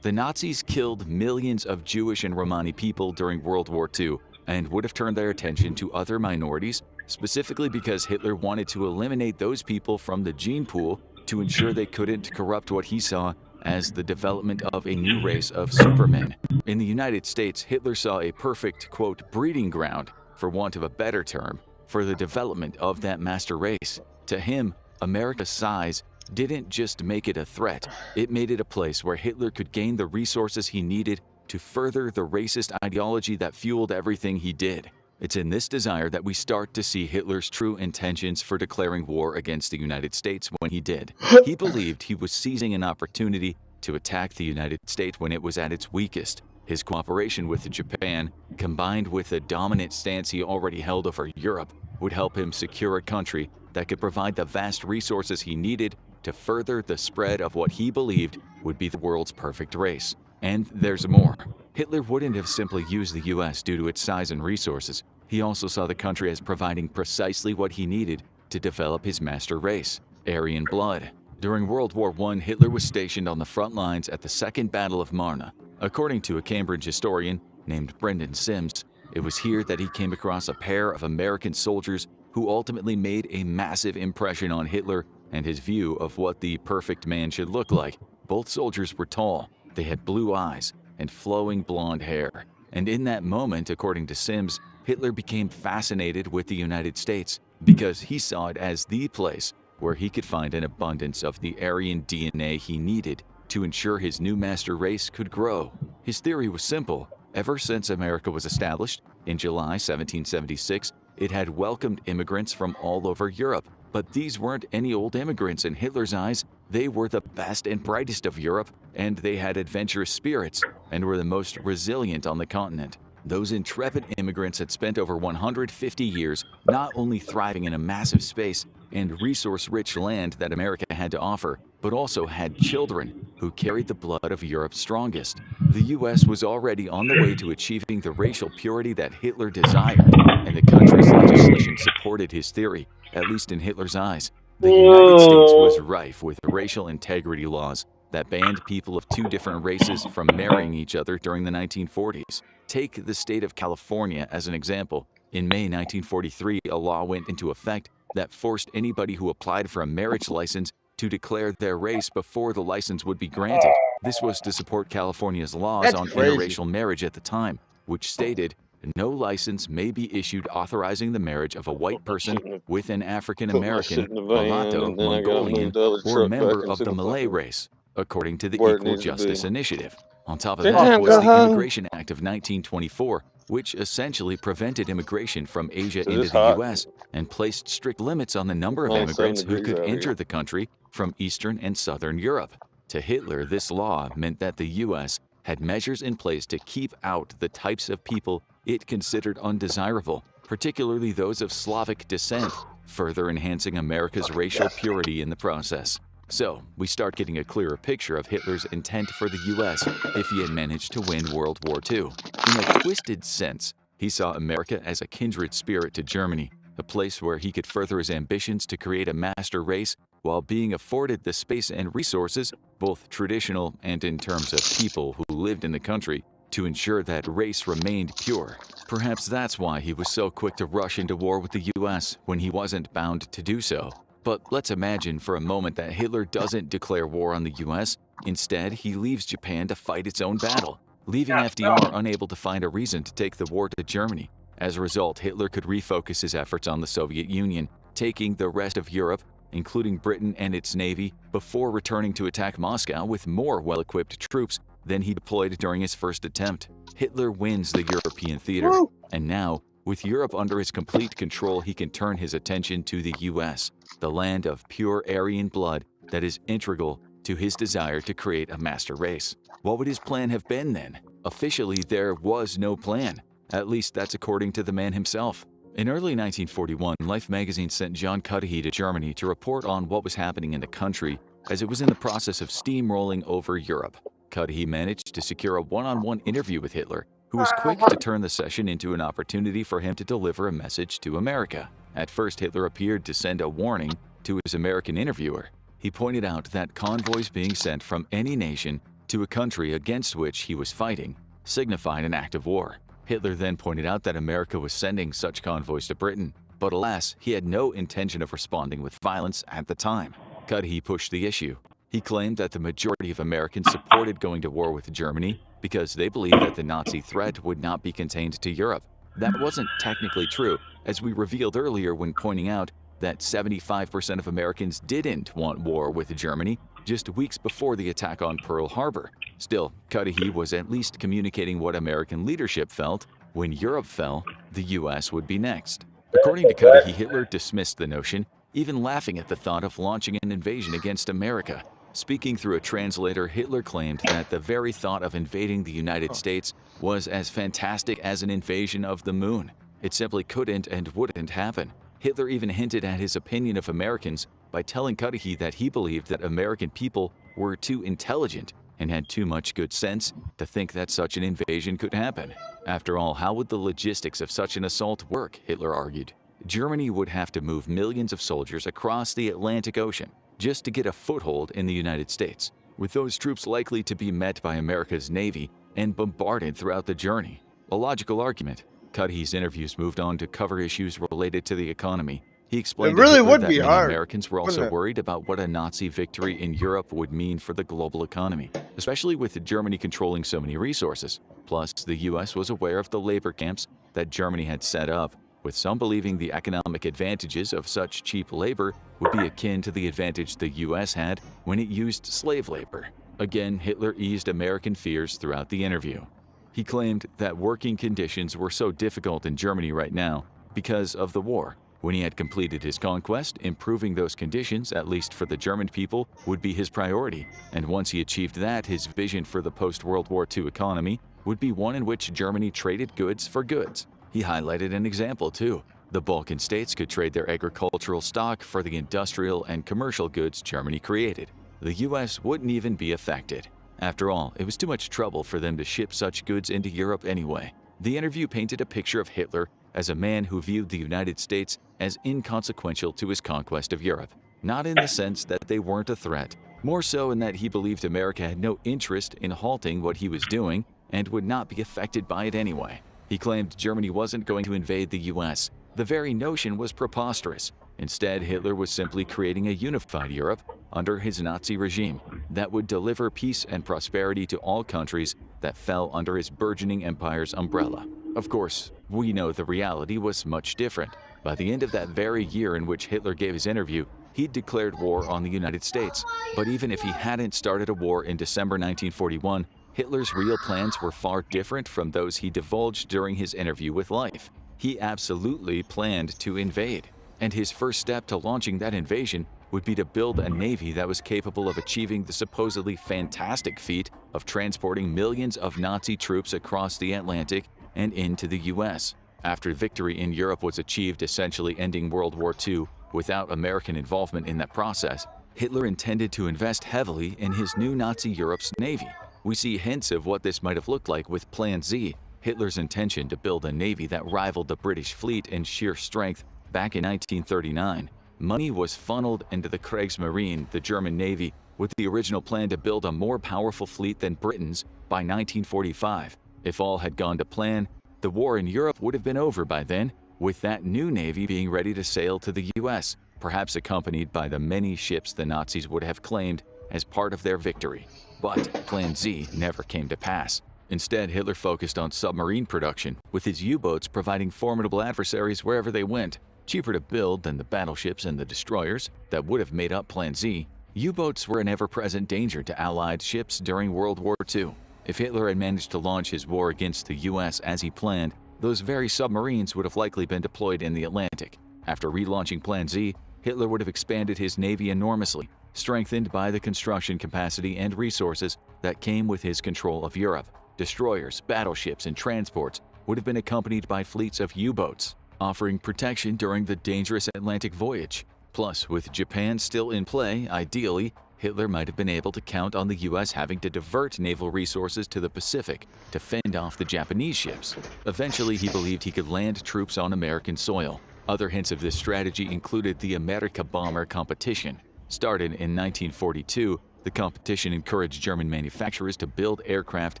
Speaker 5: The Nazis killed millions of Jewish and Romani people during World War II and would have turned their attention to other minorities, specifically because Hitler wanted to eliminate those people from the gene pool to ensure they couldn't corrupt what he saw as the development of a new race of supermen. In the United States, Hitler saw a perfect, quote, breeding ground, for want of a better term, for the development of that master race. To him, America's size didn't just make it a threat, it made it a place where Hitler could gain the resources he needed to further the racist ideology that fueled everything he did. It's in this desire that we start to see Hitler's true intentions for declaring war against the United States when he did. He believed he was seizing an opportunity to attack the United States when it was at its weakest. His cooperation with Japan, combined with the dominant stance he already held over Europe, would help him secure a country that could provide the vast resources he needed to further the spread of what he believed would be the world's perfect race. And there's more. Hitler wouldn't have simply used the US due to its size and resources. He also saw the country as providing precisely what he needed to develop his master race, Aryan blood. During World War I, Hitler was stationed on the front lines at the Second Battle of Marne. According to a Cambridge historian named Brendan Sims, it was here that he came across a pair of American soldiers who ultimately made a massive impression on Hitler and his view of what the perfect man should look like. Both soldiers were tall, they had blue eyes and flowing blonde hair. And in that moment, according to Sims, Hitler became fascinated with the United States because he saw it as the place where he could find an abundance of the Aryan DNA he needed to ensure his new master race could grow. His theory was simple. Ever since America was established in July 1776, it had welcomed immigrants from all over Europe. But these weren't any old immigrants in Hitler's eyes. They were the best and brightest of Europe, and they had adventurous spirits and were the most resilient on the continent. Those intrepid immigrants had spent over 150 years not only thriving in a massive space and resource-rich land that America had to offer, but also had children who carried the blood of Europe's strongest. The US was already on the way to achieving the racial purity that Hitler desired, and the country's legislation supported his theory, at least in Hitler's eyes. The United States was rife with racial integrity laws that banned people of two different races from marrying each other during the 1940s. Take the state of California as an example. In May 1943, a law went into effect that forced anybody who applied for a marriage license to declare their race before the license would be granted. This was to support California's laws on interracial marriage at the time, which stated, no license may be issued authorizing the marriage of a white person with an African-American, mulatto, Mongolian, or member of the Malay race, according to the Equal Justice Initiative. On top of that was the Immigration Act of 1924, which essentially prevented immigration from Asia into the U.S. and placed strict limits on the number of immigrants who could enter the country from Eastern and Southern Europe. To Hitler, this law meant that the U.S. had measures in place to keep out the types of people it considered undesirable, particularly those of Slavic descent, further enhancing America's racial purity in the process. So, we start getting a clearer picture of Hitler's intent for the US if he had managed to win World War II. In a twisted sense, he saw America as a kindred spirit to Germany, a place where he could further his ambitions to create a master race while being afforded the space and resources, both traditional and in terms of people who lived in the country, to ensure that race remained pure. Perhaps that's why he was so quick to rush into war with the US when he wasn't bound to do so. But let's imagine for a moment that Hitler doesn't declare war on the US. Instead, he leaves Japan to fight its own battle, leaving FDR unable to find a reason to take the war to Germany. As a result, Hitler could refocus his efforts on the Soviet Union, taking the rest of Europe, including Britain and its navy, before returning to attack Moscow with more well-equipped troops than he deployed during his first attempt. Hitler wins the European theater, and now, with Europe under his complete control, he can turn his attention to the US, the land of pure Aryan blood that is integral to his desire to create a master race. What would his plan have been then? Officially, there was no plan. At least that's according to the man himself. In early 1941, Life magazine sent John Cudahy to Germany to report on what was happening in the country as it was in the process of steamrolling over Europe. Cudahy managed to secure a one-on-one interview with Hitler, who was quick to turn the session into an opportunity for him to deliver a message to America. At first, Hitler appeared to send a warning to his American interviewer. He pointed out that convoys being sent from any nation to a country against which he was fighting signified an act of war. Hitler then pointed out that America was sending such convoys to Britain, but alas, he had no intention of responding with violence at the time. Cudahy pushed the issue. He claimed that the majority of Americans supported going to war with Germany because they believed that the Nazi threat would not be contained to Europe. That wasn't technically true, as we revealed earlier when pointing out that 75% of Americans didn't want war with Germany just weeks before the attack on Pearl Harbor. Still, Cudahy was at least communicating what American leadership felt. When Europe fell, the US would be next. According to Cudahy, Hitler dismissed the notion, even laughing at the thought of launching an invasion against America. Speaking through a translator, Hitler claimed that the very thought of invading the United States was as fantastic as an invasion of the moon. It simply couldn't and wouldn't happen. Hitler even hinted at his opinion of Americans by telling Cudahy that he believed that American people were too intelligent and had too much good sense to think that such an invasion could happen. After all, how would the logistics of such an assault work, Hitler argued. Germany would have to move millions of soldiers across the Atlantic Ocean just to get a foothold in the United States, with those troops likely to be met by America's Navy and bombarded throughout the journey. A logical argument. Cudahy's interviews moved on to cover issues related to the economy. He explained
Speaker 1: It really
Speaker 5: to Hitler
Speaker 1: would
Speaker 5: that
Speaker 1: be
Speaker 5: many
Speaker 1: hard,
Speaker 5: Americans were also worried about what a Nazi victory in Europe would mean for the global economy, especially with Germany controlling so many resources. Plus, the US was aware of the labor camps that Germany had set up, with some believing the economic advantages of such cheap labor would be akin to the advantage the US had when it used slave labor. Again, Hitler eased American fears throughout the interview. He claimed that working conditions were so difficult in Germany right now because of the war. When he had completed his conquest, improving those conditions, at least for the German people, would be his priority. And once he achieved that, his vision for the post-World War II economy would be one in which Germany traded goods for goods. He highlighted an example too. The Balkan states could trade their agricultural stock for the industrial and commercial goods Germany created. The US wouldn't even be affected. After all, it was too much trouble for them to ship such goods into Europe anyway. The interview painted a picture of Hitler as a man who viewed the United States as inconsequential to his conquest of Europe. Not in the sense that they weren't a threat, more so in that he believed America had no interest in halting what he was doing and would not be affected by it anyway. He claimed Germany wasn't going to invade the US. The very notion was preposterous. Instead, Hitler was simply creating a unified Europe under his Nazi regime that would deliver peace and prosperity to all countries that fell under his burgeoning empire's umbrella. Of course, we know the reality was much different. By the end of that very year in which Hitler gave his interview, he'd declared war on the United States. But even if he hadn't started a war in December 1941, Hitler's real plans were far different from those he divulged during his interview with Life. He absolutely planned to invade, and his first step to launching that invasion would be to build a navy that was capable of achieving the supposedly fantastic feat of transporting millions of Nazi troops across the Atlantic and into the US. After victory in Europe was achieved, essentially ending World War II without American involvement in that process, Hitler intended to invest heavily in his new Nazi Europe's navy. We see hints of what this might have looked like with Plan Z, Hitler's intention to build a navy that rivaled the British fleet in sheer strength back in 1939. Money was funneled into the Kriegsmarine, the German navy, with the original plan to build a more powerful fleet than Britain's by 1945. If all had gone to plan, the war in Europe would have been over by then, with that new navy being ready to sail to the US, perhaps accompanied by the many ships the Nazis would have claimed as part of their victory. But Plan Z never came to pass. Instead, Hitler focused on submarine production, with his U-boats providing formidable adversaries wherever they went. Cheaper to build than the battleships and the destroyers that would have made up Plan Z, U-boats were an ever-present danger to Allied ships during World War II. If Hitler had managed to launch his war against the US as he planned, those very submarines would have likely been deployed in the Atlantic. After relaunching Plan Z, Hitler would have expanded his navy enormously, strengthened by the construction capacity and resources that came with his control of Europe. Destroyers, battleships, and transports would have been accompanied by fleets of U-boats, offering protection during the dangerous Atlantic voyage. Plus, with Japan still in play, ideally, Hitler might have been able to count on the US having to divert naval resources to the Pacific to fend off the Japanese ships. Eventually, he believed he could land troops on American soil. Other hints of this strategy included the America bomber competition. Started in 1942, the competition encouraged German manufacturers to build aircraft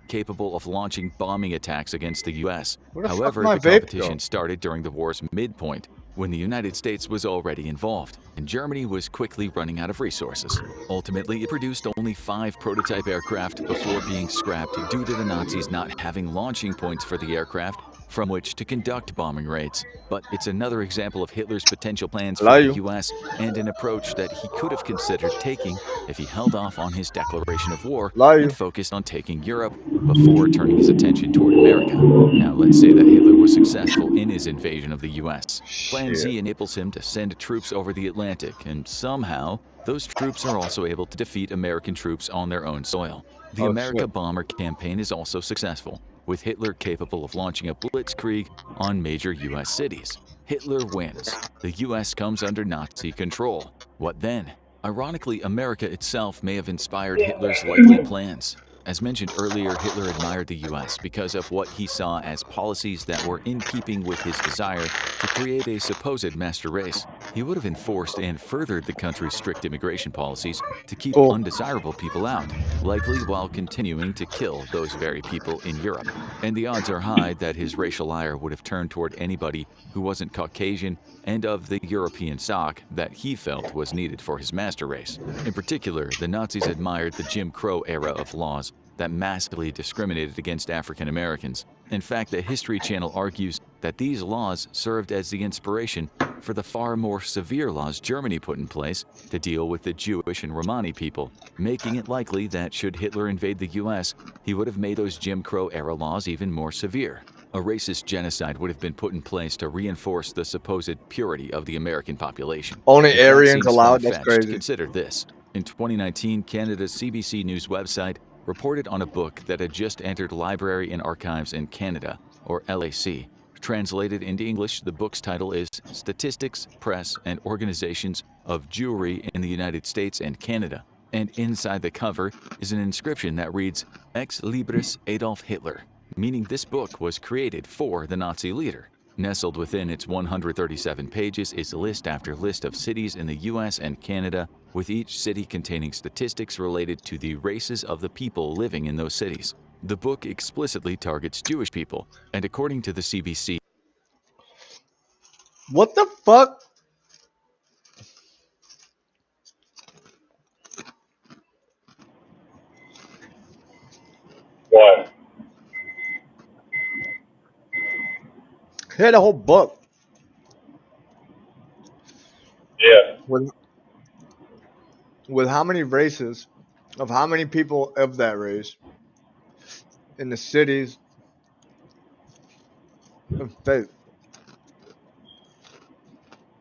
Speaker 5: capable of launching bombing attacks against the US. However, the competition started during the war's midpoint, when the United States was already involved, and Germany was quickly running out of resources. Ultimately, it produced only 5 prototype aircraft before being scrapped due to the Nazis not having launching points for the aircraft from which to conduct bombing raids. But it's another example of Hitler's potential plans for the US and an approach that he could have considered taking if he held off on his declaration of war and focused on taking Europe before turning his attention toward America. Now, let's say that Hitler was successful in his invasion of the US. Plan Z enables him to send troops over the Atlantic, and somehow, those troops are also able to defeat American troops on their own soil. The America bomber campaign is also successful, with Hitler capable of launching a blitzkrieg on major US cities. Hitler wins. The US comes under Nazi control. What then? Ironically, America itself may have inspired Hitler's likely plans. As mentioned earlier, Hitler admired the US because of what he saw as policies that were in keeping with his desire to create a supposed master race. He would have enforced and furthered the country's strict immigration policies to keep undesirable people out, likely while continuing to kill those very people in Europe. And the odds are high that his racial ire would have turned toward anybody who wasn't Caucasian and of the European stock that he felt was needed for his master race. In particular, the Nazis admired the Jim Crow era of laws that massively discriminated against African Americans. In fact, the History Channel argues that these laws served as the inspiration for the far more severe laws Germany put in place to deal with the Jewish and Romani people, making it likely that should Hitler invade the US, he would have made those Jim Crow era laws even more severe. A racist genocide would have been put in place to reinforce the supposed purity of the American population.
Speaker 1: Only Aryans allowed, that's crazy.
Speaker 5: Consider this. In 2019, Canada's CBC News website reported on a book that had just entered Library and Archives in Canada, or LAC. Translated into English, the book's title is Statistics, Press, and Organizations of Jewry in the United States and Canada. And inside the cover is an inscription that reads, Ex Libris Adolf Hitler, meaning this book was created for the Nazi leader. Nestled within its 137 pages is list after list of cities in the US and Canada, with each city containing statistics related to the races of the people living in those cities. The book explicitly targets Jewish people, and according to the CBC,
Speaker 1: what the fuck?
Speaker 8: What?
Speaker 1: He had a whole book.
Speaker 8: Yeah.
Speaker 1: With how many races, of how many people of that race, in the cities of faith.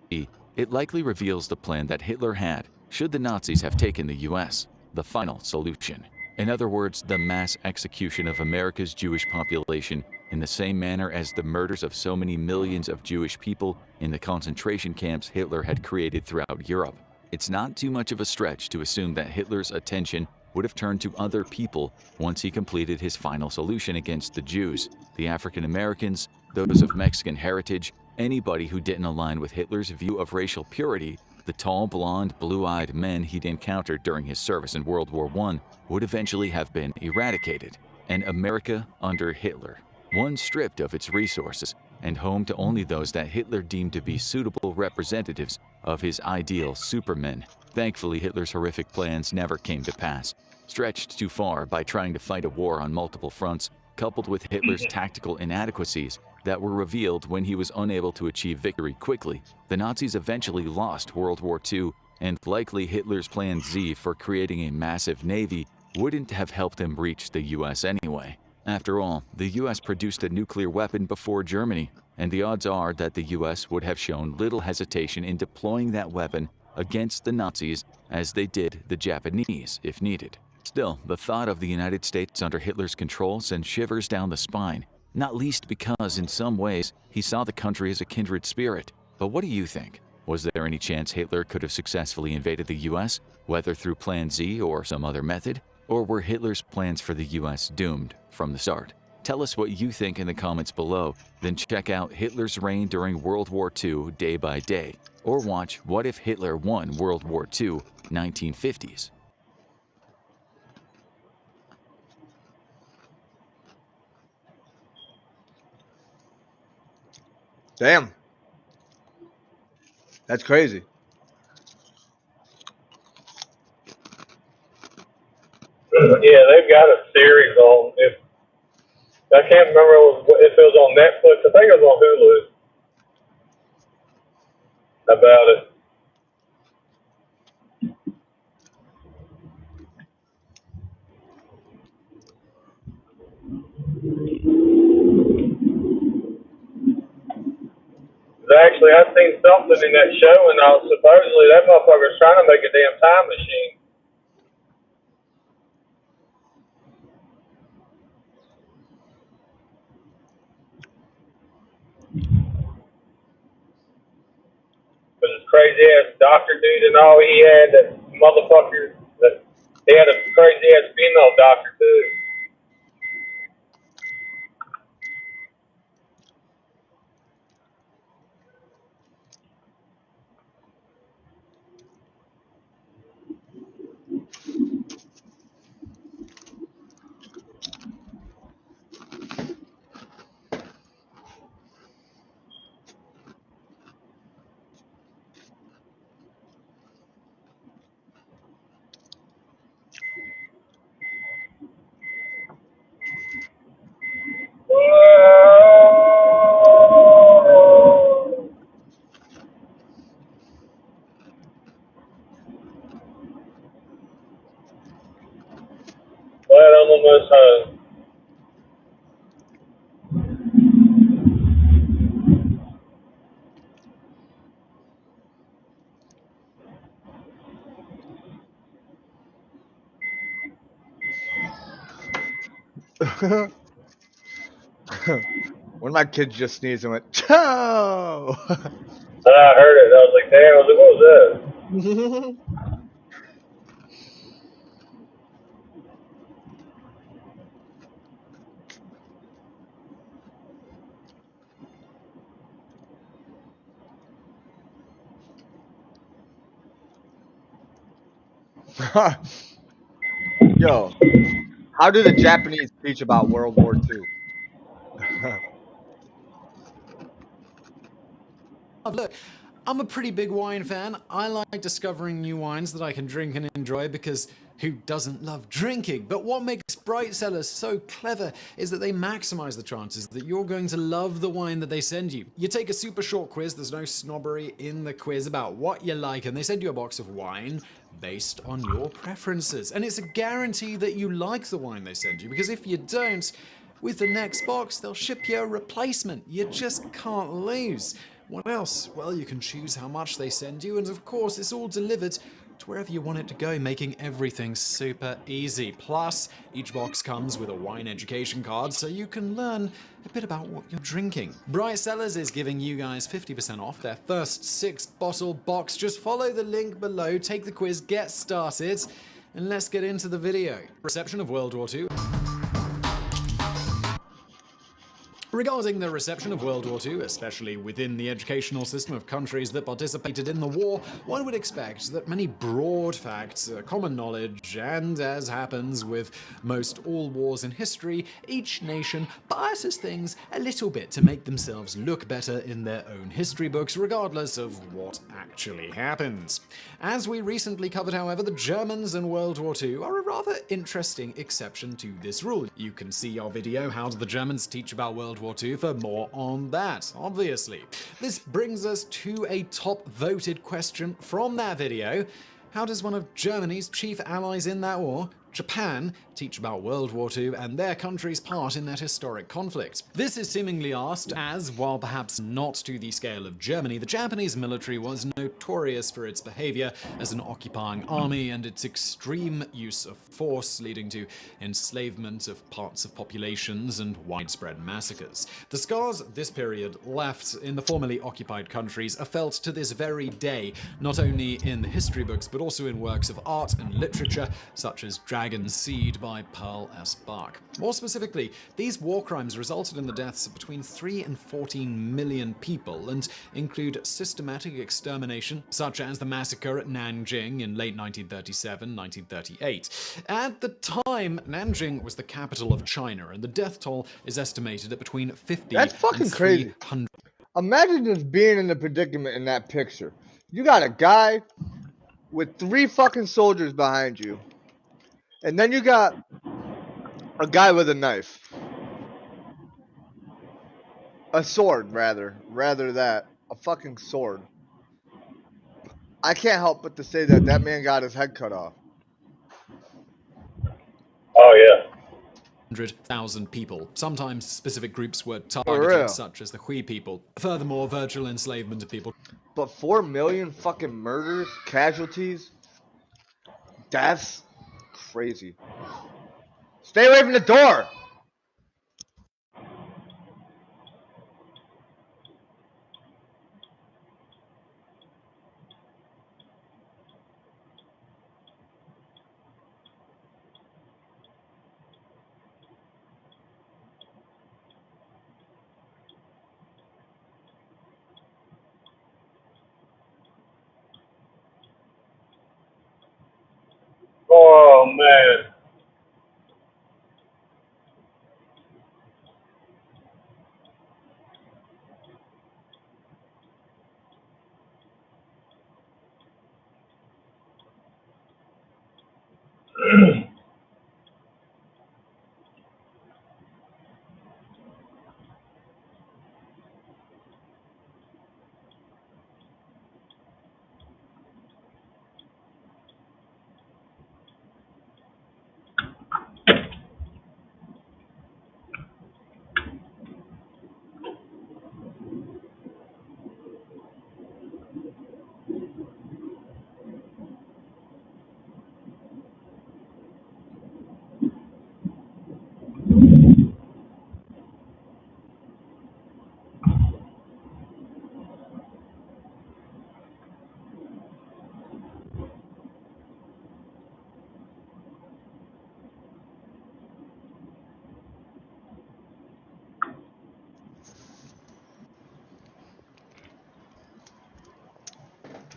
Speaker 5: It likely reveals the plan that Hitler had should the Nazis have taken the US, the final solution. In other words, the mass execution of America's Jewish population in the same manner as the murders of so many millions of Jewish people in the concentration camps Hitler had created throughout Europe. It's not too much of a stretch to assume that Hitler's attention would have turned to other people once he completed his final solution against the Jews, the African Americans, those of Mexican heritage, anybody who didn't align with Hitler's view of racial purity. The tall, blonde, blue-eyed men he'd encountered during his service in World War I would eventually have been eradicated, and America under Hitler, one stripped of its resources and home to only those that Hitler deemed to be suitable representatives of his ideal supermen. Thankfully, Hitler's horrific plans never came to pass. Stretched too far by trying to fight a war on multiple fronts, coupled with Hitler's tactical inadequacies that were revealed when he was unable to achieve victory quickly, the Nazis eventually lost World War II, and likely Hitler's Plan Z for creating a massive navy wouldn't have helped him reach the US anyway. After all, the US produced a nuclear weapon before Germany, and the odds are that the US would have shown little hesitation in deploying that weapon against the Nazis as they did the Japanese if needed. Still, the thought of the United States under Hitler's control sent shivers down the spine, not least because in some ways he saw the country as a kindred spirit. But what do you think? Was there any chance Hitler could have successfully invaded the US, whether through Plan Z or some other method? Or were Hitler's plans for the US doomed from the start? Tell us what you think in the comments below, then check out Hitler's reign during World War II day by day, or watch What If Hitler Won World War II 1950s.
Speaker 1: Damn. That's crazy.
Speaker 8: Yeah, they've got a series on. If I can't remember if it was on Netflix. I think it was on Hulu. About it. Actually, I seen something in that show, and I was supposedly that motherfucker's trying to make a damn time machine. But this crazy ass doctor dude and all he had, that motherfucker, that he had a crazy ass female doctor too. Glad I'm almost home.
Speaker 1: One of my kids just sneezed and went, "Chow!"
Speaker 8: And I heard it. I was like, damn, what was that?
Speaker 1: Yo, how do the Japanese teach about World War II?
Speaker 9: Look, I'm a pretty big wine fan. I like discovering new wines that I can drink and enjoy because who doesn't love drinking? But what makes Bright Cellars so clever is that they maximize the chances that you're going to love the wine that they send you. You take a super short quiz, there's no snobbery in the quiz about what you like, and they send you a box of wine based on your preferences. And it's a guarantee that you like the wine they send you, because if you don't, with the next box, they'll ship you a replacement. You just can't lose. What else? Well, you can choose how much they send you, and of course, it's all delivered to wherever you want it to go, making everything super easy. Plus, each box comes with a wine education card so you can learn a bit about what you're drinking. Bright Cellars is giving you guys 50% off their first 6-bottle box. Just follow the link below, take the quiz, get started, and let's get into the video. Reception of World War II. Regarding the reception of World War II, especially within the educational system of countries that participated in the war, one would expect that many broad facts are common knowledge, and as happens with most all wars in history, each nation biases things a little bit to make themselves look better in their own history books, regardless of what actually happened. As we recently covered, however, the Germans and World War II are a rather interesting exception to this rule. You can see our video, How Did the Germans Teach About World War II, for more on that, obviously. This brings us to a top voted question from that video. How does one of Germany's chief allies in that war, Japan, teach about World War II and their country's part in that historic conflict? This is seemingly asked as, while perhaps not to the scale of Germany, the Japanese military was notorious for its behavior as an occupying army and its extreme use of force, leading to enslavement of parts of populations and widespread massacres. The scars this period left in the formerly occupied countries are felt to this very day, not only in the history books but also in works of art and literature such as Dragon's Seed by Pearl S. Bach. More specifically, these war crimes resulted in the deaths of between 3 and 14 million people and include systematic extermination, such as the massacre at Nanjing in late 1937-1938. At the time, Nanjing was the capital of China, and the death toll is estimated at between 50
Speaker 1: That's fucking
Speaker 9: and
Speaker 1: crazy.
Speaker 9: 300.
Speaker 1: Imagine just being in the predicament in that picture. You got a guy with 3 fucking soldiers behind you. And then you got a guy with a knife. A sword, rather. Rather that. A fucking sword. I can't help but to say that that man got his head cut off.
Speaker 8: Oh, yeah.
Speaker 9: 100,000 people. Sometimes specific groups were
Speaker 1: real.
Speaker 9: targeted, such as the Hui people. Furthermore, virtual enslavement of people.
Speaker 1: But 4 million fucking murders, casualties, deaths. Crazy. Stay away from the door!
Speaker 8: Oh, man.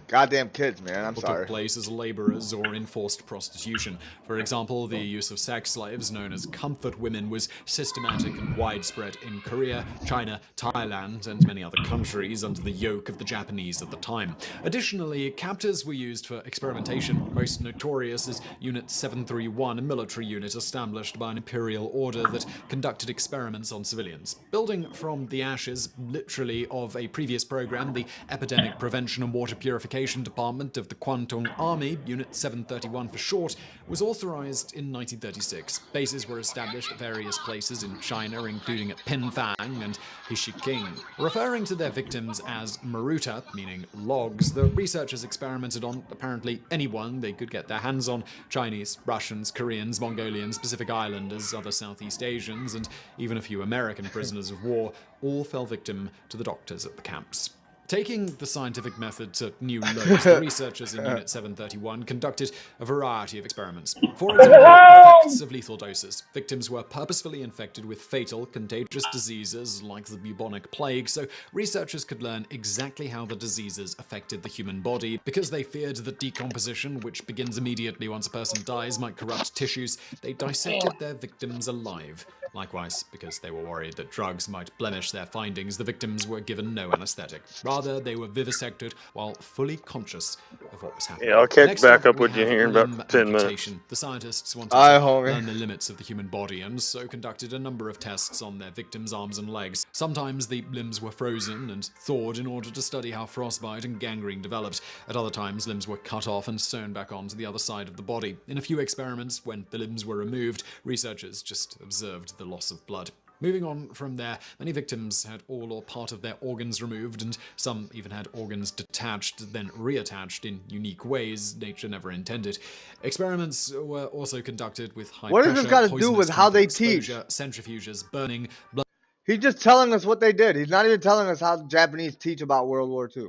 Speaker 1: Goddamn kids, man. I'm sorry.
Speaker 9: Took place as laborers or in forced prostitution. For example, the use of sex slaves, known as comfort women, was systematic and widespread in Korea, China, Thailand, and many other countries under the yoke of the Japanese at the time. Additionally, captors were used for experimentation, most notorious as Unit 731, a military unit established by an imperial order that conducted experiments on civilians. Building from the ashes, literally, of a previous program, the Epidemic Prevention and Water Purification Transportation Department of the Kwantung Army, Unit 731 for short, was authorized in 1936. Bases were established at various places in China, including at Pinfang and Hishiking. Referring to their victims as maruta, meaning logs, the researchers experimented on apparently anyone they could get their hands on: Chinese, Russians, Koreans, Mongolians, Pacific Islanders, other Southeast Asians, and even a few American prisoners of war, all fell victim to the doctors at the camps. Taking the scientific method to new lows, the researchers in Unit 731 conducted a variety of experiments. For example, effects of lethal doses. Victims were purposefully infected with fatal, contagious diseases like the bubonic plague, so researchers could learn exactly how the diseases affected the human body. Because they feared that decomposition, which begins immediately once a person dies, might corrupt tissues, they dissected their victims alive. Likewise, because they were worried that drugs might blemish their findings, the victims were given no anesthetic. Rather, they were vivisected while fully conscious of what was happening.
Speaker 10: Yeah, I'll catch
Speaker 9: Next
Speaker 10: back up
Speaker 9: we
Speaker 10: with you
Speaker 9: have
Speaker 10: here in
Speaker 9: limb
Speaker 10: about 10 minutes.
Speaker 9: amputation. The scientists wanted
Speaker 1: Aye,
Speaker 9: to
Speaker 1: homie.
Speaker 9: learn the limits of the human body and so conducted a number of tests on their victims' arms and legs. Sometimes the limbs were frozen and thawed in order to study how frostbite and gangrene developed. At other times, limbs were cut off and sewn back onto the other side of the body. In a few experiments, when the limbs were removed, researchers just observed the loss of blood. Moving on from there, many victims had all or part of their organs removed, and some even had organs detached, then reattached in unique ways nature never intended. Experiments were also conducted with high
Speaker 1: What
Speaker 9: pressure,
Speaker 1: does this got to do
Speaker 9: poisonous
Speaker 1: with how they
Speaker 9: chemical
Speaker 1: teach?
Speaker 9: exposure, centrifuges, burning, blood.
Speaker 1: He's just telling us what they did. He's not even telling us how the Japanese teach about World War II.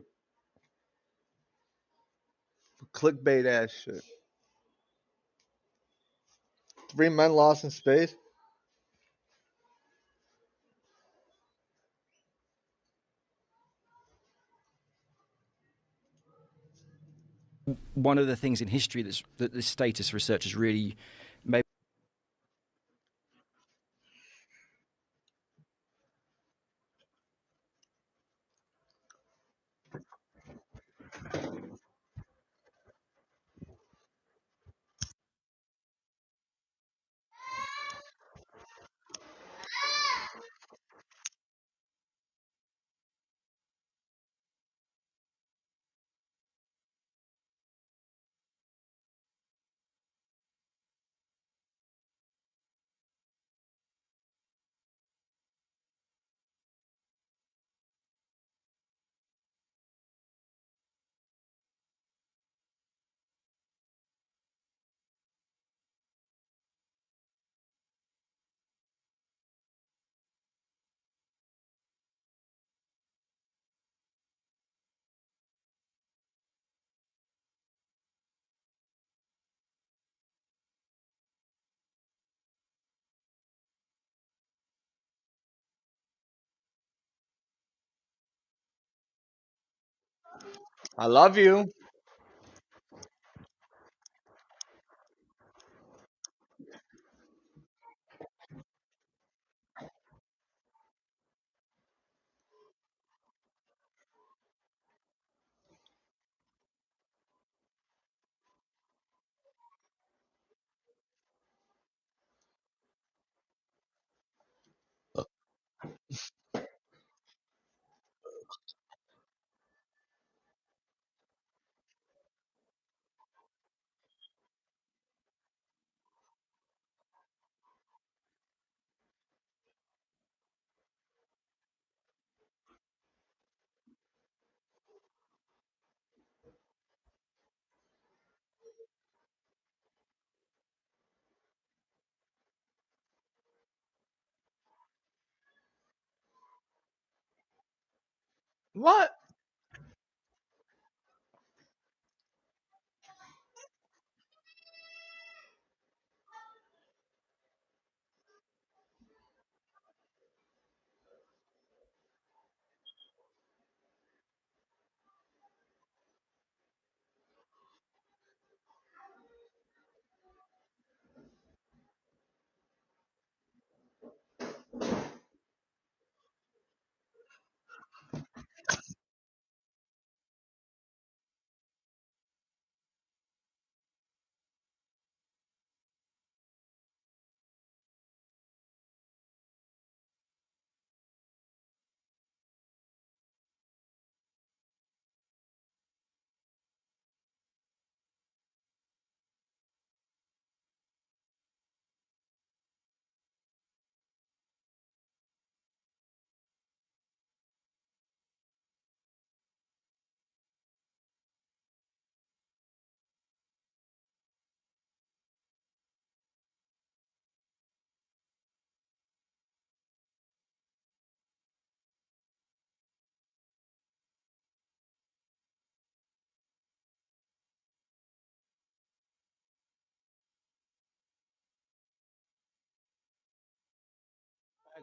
Speaker 1: Clickbait ass shit. 3 men lost in space.
Speaker 11: One of the things in history that the status researchers really maybe
Speaker 1: I love you. What?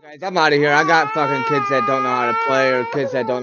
Speaker 1: Guys, I'm out of here. I got fucking kids that don't know how to play or kids that don't